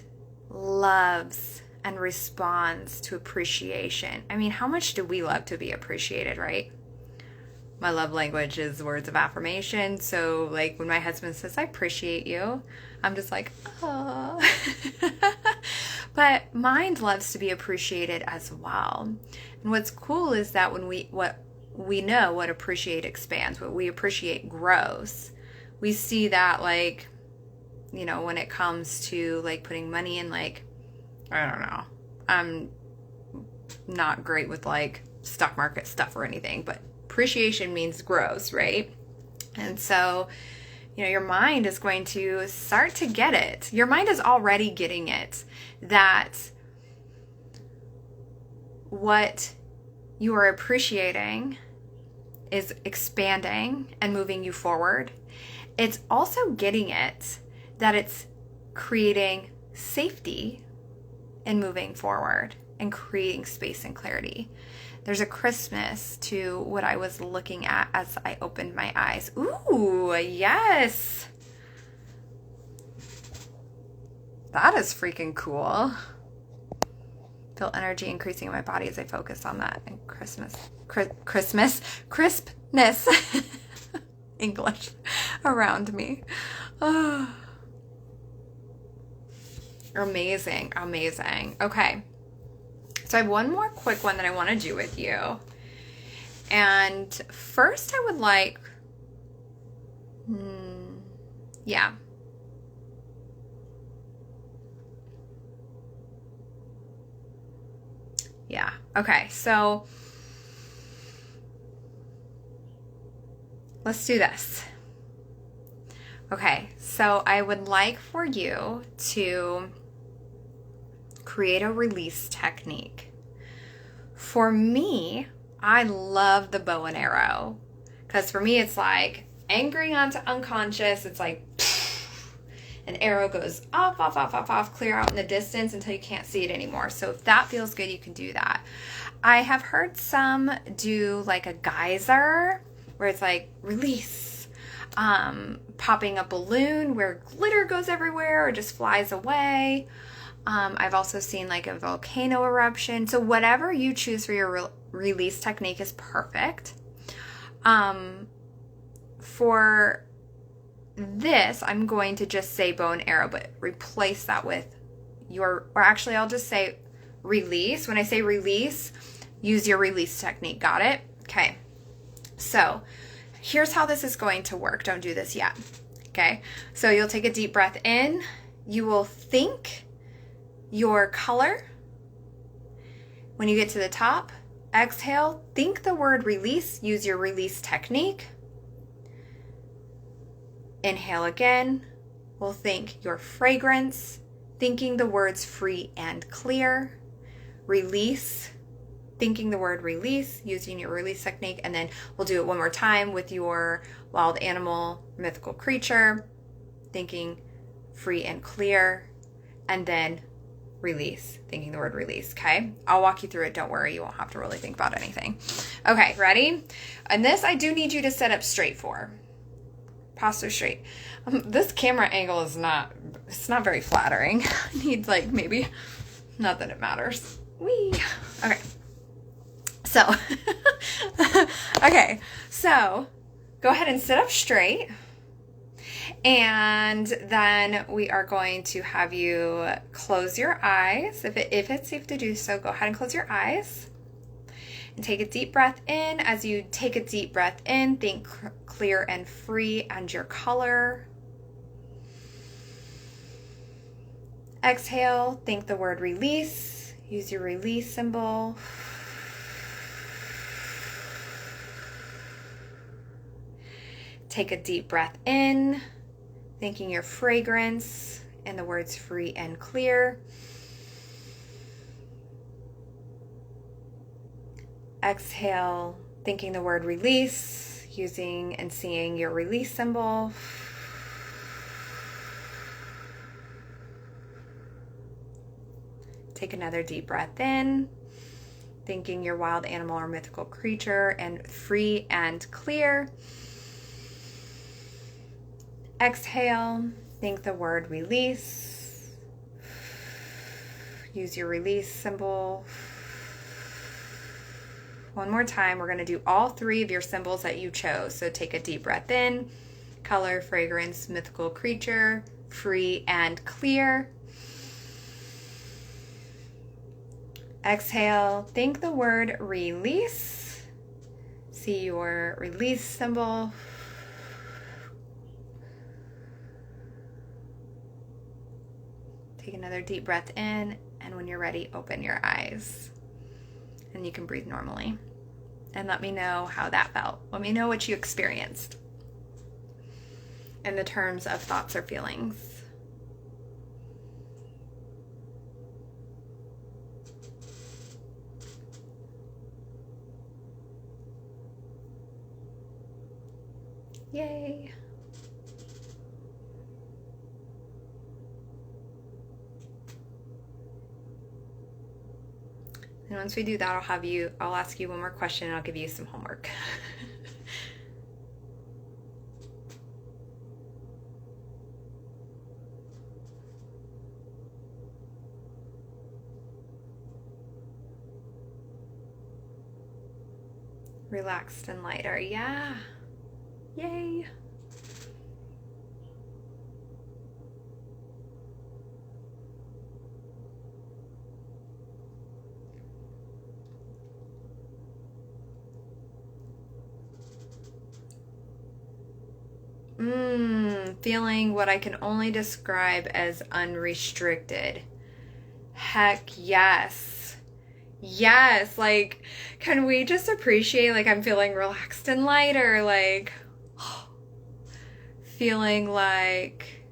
loves and responds to appreciation. I mean, how much do we love to be appreciated, right? My love language is words of affirmation. So like when my husband says, I appreciate you, I'm just like, oh. But mind loves to be appreciated as well. And what's cool is that when we know what appreciate expands, what we appreciate grows. We see that like, you know, when it comes to like putting money in, like, I don't know, I'm not great with like stock market stuff or anything, but appreciation means grows, right? And so, you know, your mind is going to start to get it. Your mind is already getting it, that what you are appreciating is expanding and moving you forward. It's also getting it that it's creating safety and moving forward and creating space and clarity. there's a crispness to what I was looking at as I opened my eyes. Ooh, yes. That is freaking cool. Feel energy increasing in my body as I focus on that and crispness, English around me. Oh. Amazing, amazing. Okay. So I have one more quick one that I want to do with you. And first I would like, yeah. Yeah. Okay. So let's do this. Okay. So I would like for you to create a release technique. For me, I love the bow and arrow, because for me, it's like anchoring onto unconscious. It's like an arrow goes off, clear out in the distance until you can't see it anymore. So if that feels good, you can do that. I have heard some do like a geyser where it's like release, popping a balloon where glitter goes everywhere or just flies away. I've also seen like a volcano eruption. So whatever you choose for your release technique is perfect. For this, I'm going to just say bow and arrow, but replace that with I'll just say release. When I say release, use your release technique. Got it? Okay. So here's how this is going to work. Don't do this yet. Okay. So you'll take a deep breath in. You will think your color. When you get to the top, exhale, think the word release, use your release technique. Inhale again, we'll think your fragrance, thinking the words free and clear. Release, thinking the word release, using your release technique, and then we'll do it one more time with your wild animal, mythical creature, thinking free and clear, and then release, thinking the word release, okay? I'll walk you through it. Don't worry. You won't have to really think about anything. Okay, ready? And this I do need you to sit up straight for. Posture straight. This camera angle is not very flattering. I need like maybe, not that it matters. Whee! Okay. So, okay. So, go ahead and sit up straight. And then we are going to have you close your eyes. If it's safe to do so, go ahead and close your eyes. And take a deep breath in. As you take a deep breath in, think clear and free and your color. Exhale, think the word release. Use your release symbol. Take a deep breath in, thinking your fragrance and the words free and clear. Exhale, thinking the word release, using and seeing your release symbol. Take another deep breath in, thinking your wild animal or mythical creature and free and clear. Exhale, think the word release. Use your release symbol. One more time, we're going to do all three of your symbols that you chose. So take a deep breath in, color, fragrance, mythical creature, free and clear. Exhale, think the word release. See your release symbol. Take another deep breath in, and when you're ready, open your eyes. And you can breathe normally. And let me know how that felt. Let me know what you experienced in the terms of thoughts or feelings. Yay. And once we do that, I'll ask you one more question and I'll give you some homework. Relaxed and lighter. Yeah. Yay. Feeling what I can only describe as unrestricted. Heck yes. Yes, like, can we just appreciate, like, I'm feeling relaxed and lighter, like, feeling like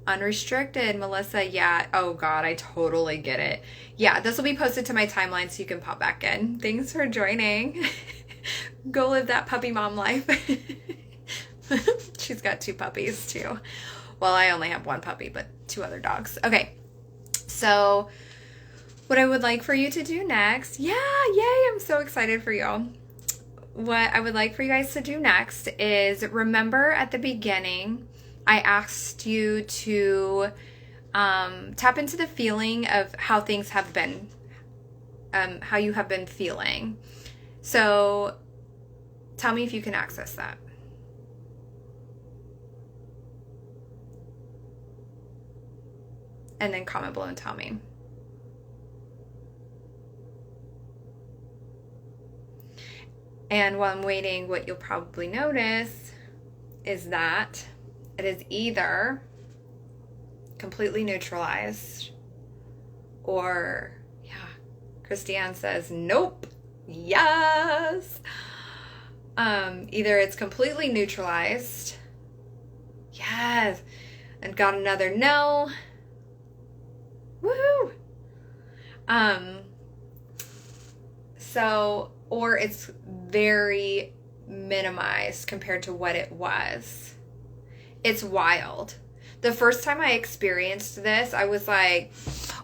unrestricted, Melissa. Yeah, oh God, I totally get it. Yeah, this will be posted to my timeline so you can pop back in. Thanks for joining. Go live that puppy mom life. She's got 2 puppies too. Well, I only have 1 puppy, but 2 other dogs. Okay, so what I would like for you to do next, yay, I'm so excited for you. What I would like for you guys to do next is, remember at the beginning, I asked you to tap into the feeling of how things have been, how you have been feeling. So tell me if you can access that. And then comment below and tell me. And while I'm waiting, what you'll probably notice is that it is either completely neutralized or, yeah, Christiane says, nope, yes. Either it's completely neutralized, yes, and got another no. Woohoo! Or it's very minimized compared to what it was. It's wild. The first time I experienced this, I was like,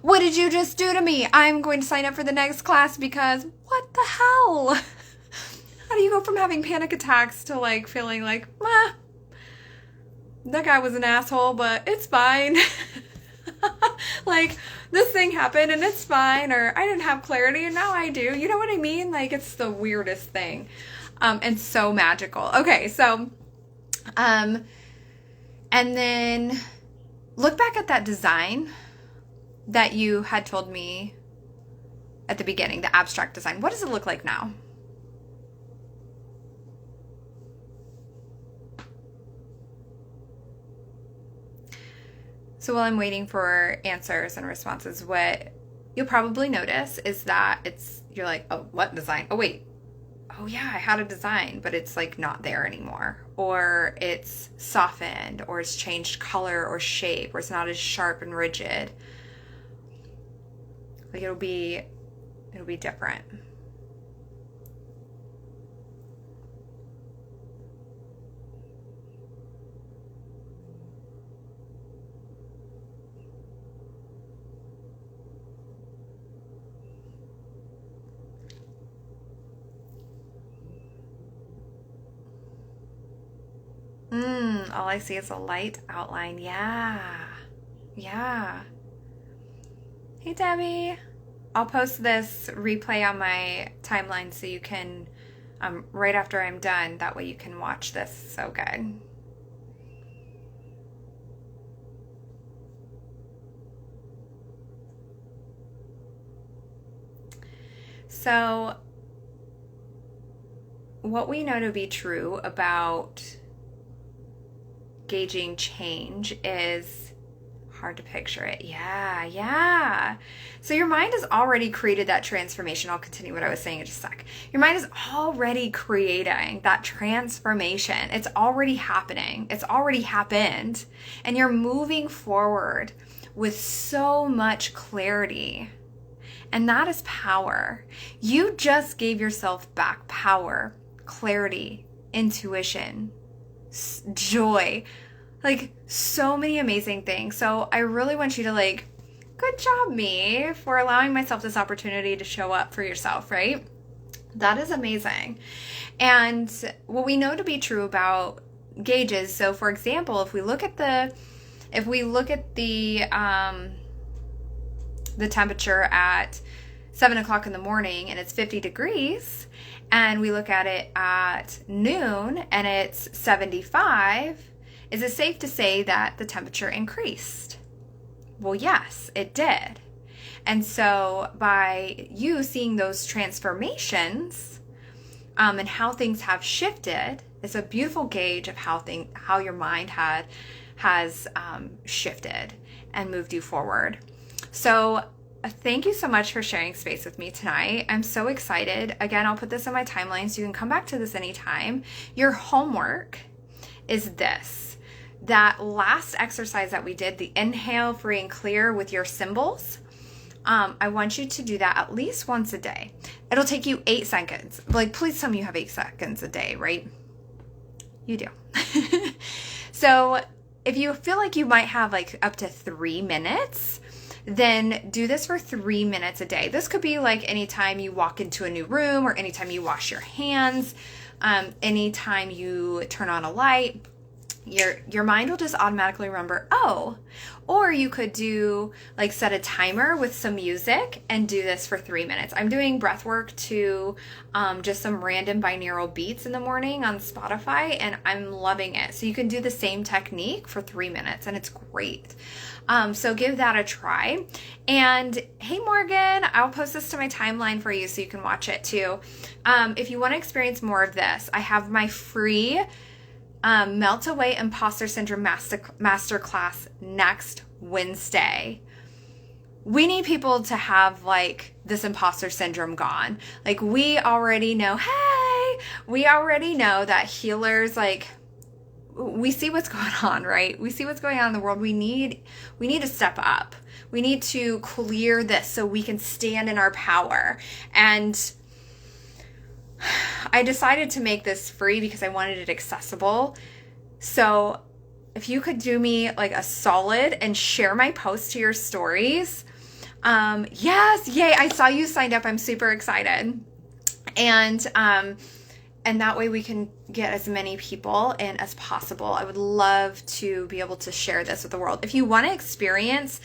what did you just do to me? I'm going to sign up for the next class because what the hell? How do you go from having panic attacks to like feeling like, that guy was an asshole, but it's fine. Like, this thing happened and it's fine, or I didn't have clarity and now I do. You know what I mean? Like, it's the weirdest thing. And so magical. Okay, so, and then look back at that design that you had told me at the beginning, the abstract design. What does it look like now? So while I'm waiting for answers and responses, what you'll probably notice is that you're like, oh, what design? Oh, wait. Oh, yeah, I had a design, but it's like not there anymore. Or it's softened, or it's changed color or shape, or it's not as sharp and rigid. Like it'll be different. All I see is a light outline. Yeah. Yeah. Hey, Debbie. I'll post this replay on my timeline so you can, right after I'm done, that way you can watch this. So good. So, what we know to be true about gauging change is hard to picture it. Yeah. So your mind has already created that transformation. I'll continue what I was saying in just a sec. Your mind is already creating that transformation. It's already happening. It's already happened. And you're moving forward with so much clarity. And that is power. You just gave yourself back power, clarity, intuition, joy, like so many amazing things. So I really want you to like good job, me, for allowing myself this opportunity to show up for yourself, right? That is amazing. And what we know to be true about gauges, so for example, if we look at the temperature at 7 o'clock in the morning and it's 50 degrees, and we look at it at noon and it's 75, is it safe to say that the temperature increased? Well, yes, it did. And so by you seeing those transformations and how things have shifted, it's a beautiful gauge of how your mind has shifted and moved you forward. So thank you so much for sharing space with me tonight. I'm so excited. Again, I'll put this on my timeline so you can come back to this anytime. Your homework is this. That last exercise that we did, the inhale, free and clear with your symbols, I want you to do that at least once a day. It'll take you 8 seconds. Like, please tell me you have 8 seconds a day, right? You do. So if you feel like you might have like up to 3 minutes, then do this for 3 minutes a day. This could be like anytime you walk into a new room, or anytime you wash your hands, anytime you turn on a light. Your mind will just automatically remember, oh. Or you could do like set a timer with some music and do this for 3 minutes. I'm doing breath work to just some random binaural beats in the morning on Spotify, and I'm loving it. So you can do the same technique for 3 minutes, and it's great. So give that a try. And hey, Morgan, I'll post this to my timeline for you so you can watch it too. If you want to experience more of this, I have my free Melt Away Imposter Syndrome Masterclass next Wednesday. We need people to have like this imposter syndrome gone. Like, we already know that healers, like, we see what's going on, right? We see what's going on in the world. We need to step up. We need to clear this so we can stand in our power. And I decided to make this free because I wanted it accessible. So if you could do me like a solid and share my post to your stories. Yes, yay, I saw you signed up. I'm super excited. And that way we can get as many people in as possible. I would love to be able to share this with the world. If you want to experience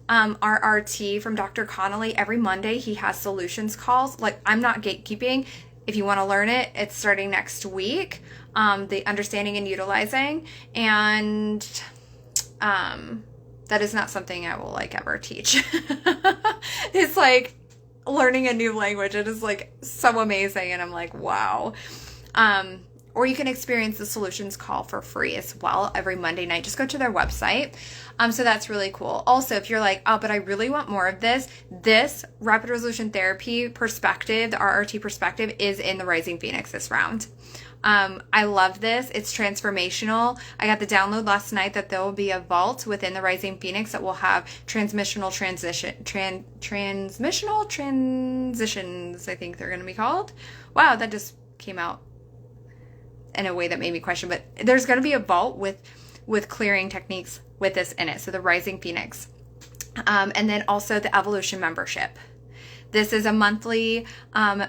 RRT from Dr. Connelly, every Monday he has solutions calls. Like, I'm not gatekeeping. If you want to learn it, it's starting next week, the understanding and utilizing. And that is not something I will like ever teach. It's like learning a new language. It is like so amazing. And I'm like, wow. Or you can experience the solutions call for free as well every Monday night. Just go to their website. So that's really cool. Also, if you're like, oh, but I really want more of this rapid resolution therapy perspective, the RRT perspective, is in the Rising Phoenix this round. I love this. It's transformational. I got the download last night that there will be a vault within the Rising Phoenix that will have transmissional transitions, I think they're going to be called. Wow, that just came out in a way that made me question, but there's going to be a vault with clearing techniques with this in it. So the Rising Phoenix. And then also the Evolution membership. This is a monthly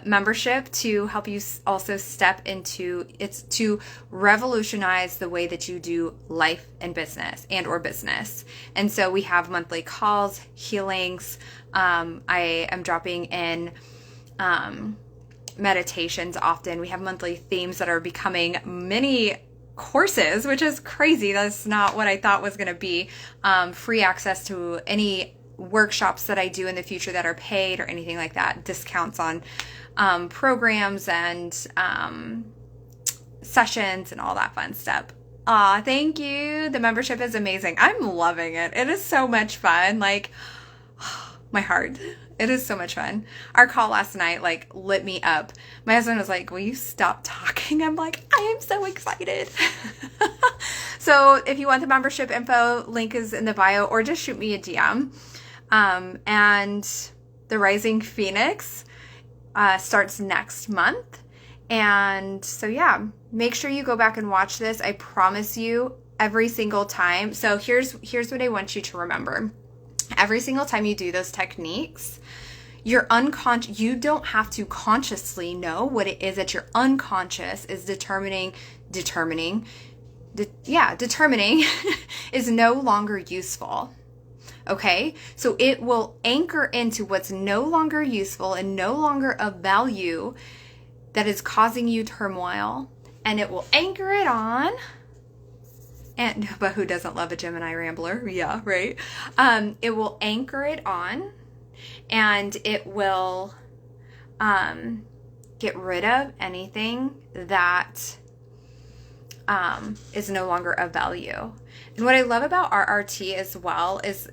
membership to help you also step into, it's to revolutionize the way that you do life and business or business. And so we have monthly calls, healings. I am dropping in meditations often. We have monthly themes that are becoming mini courses, which is crazy. That's not what I thought was going to be. Free access to any workshops that I do in the future that are paid or anything like that. Discounts on programs and sessions and all that fun stuff. Aw, thank you. The membership is amazing. I'm loving it. It is so much fun. Like, my heart. It is so much fun. Our call last night like lit me up. My husband was like, will you stop talking? I'm like, I am so excited. So if you want the membership info, link is in the bio, or just shoot me a DM. And the Rising Phoenix starts next month. And so yeah, make sure you go back and watch this. I promise you, every single time. So here's what I want you to remember. Every single time you do those techniques, you don't have to consciously know what it is that your unconscious is determining is no longer useful. Okay, so it will anchor into what's no longer useful and no longer of value that is causing you turmoil, and it will anchor it on. But who doesn't love a Gemini rambler? Yeah, right. It will anchor it on, and it will get rid of anything that is no longer of value. And what I love about RRT as well is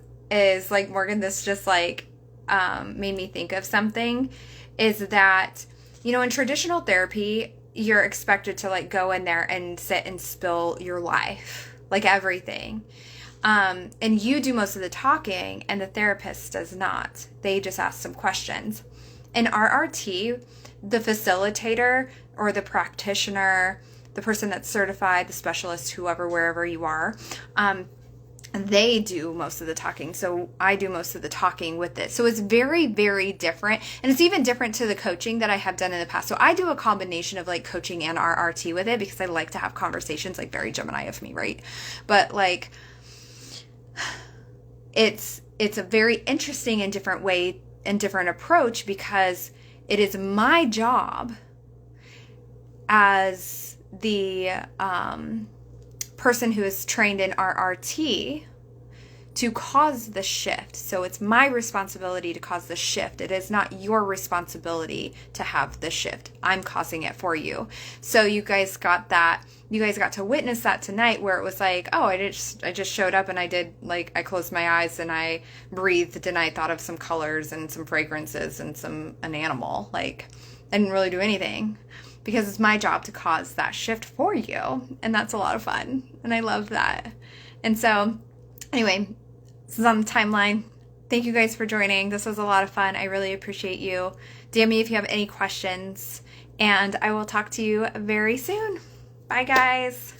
like, Morgan, this just like made me think of something, is that, you know, in traditional therapy, you're expected to like go in there and sit and spill your life, like everything. And you do most of the talking and the therapist does not. They just ask some questions. In RRT, the facilitator or the practitioner, the person that's certified, the specialist, whoever, wherever you are, they do most of the talking. So I do most of the talking with it. So it's very, very different. And it's even different to the coaching that I have done in the past. So I do a combination of like coaching and RRT with it because I like to have conversations, like very Gemini of me, right? But like, it's a very interesting and different way and different approach, because it is my job as the person who is trained in RRT to cause the shift. So it's my responsibility to cause the shift. It is not your responsibility to have the shift. I'm causing it for you. So you guys got that. You guys got to witness that tonight, where it was like, oh, I just showed up and I did, like, I closed my eyes and I breathed and I thought of some colors and some fragrances and an animal. Like, I didn't really do anything, because it's my job to cause that shift for you. And that's a lot of fun. And I love that. And so anyway, this is on the timeline. Thank you guys for joining. This was a lot of fun. I really appreciate you. DM me if you have any questions, and I will talk to you very soon. Bye, guys.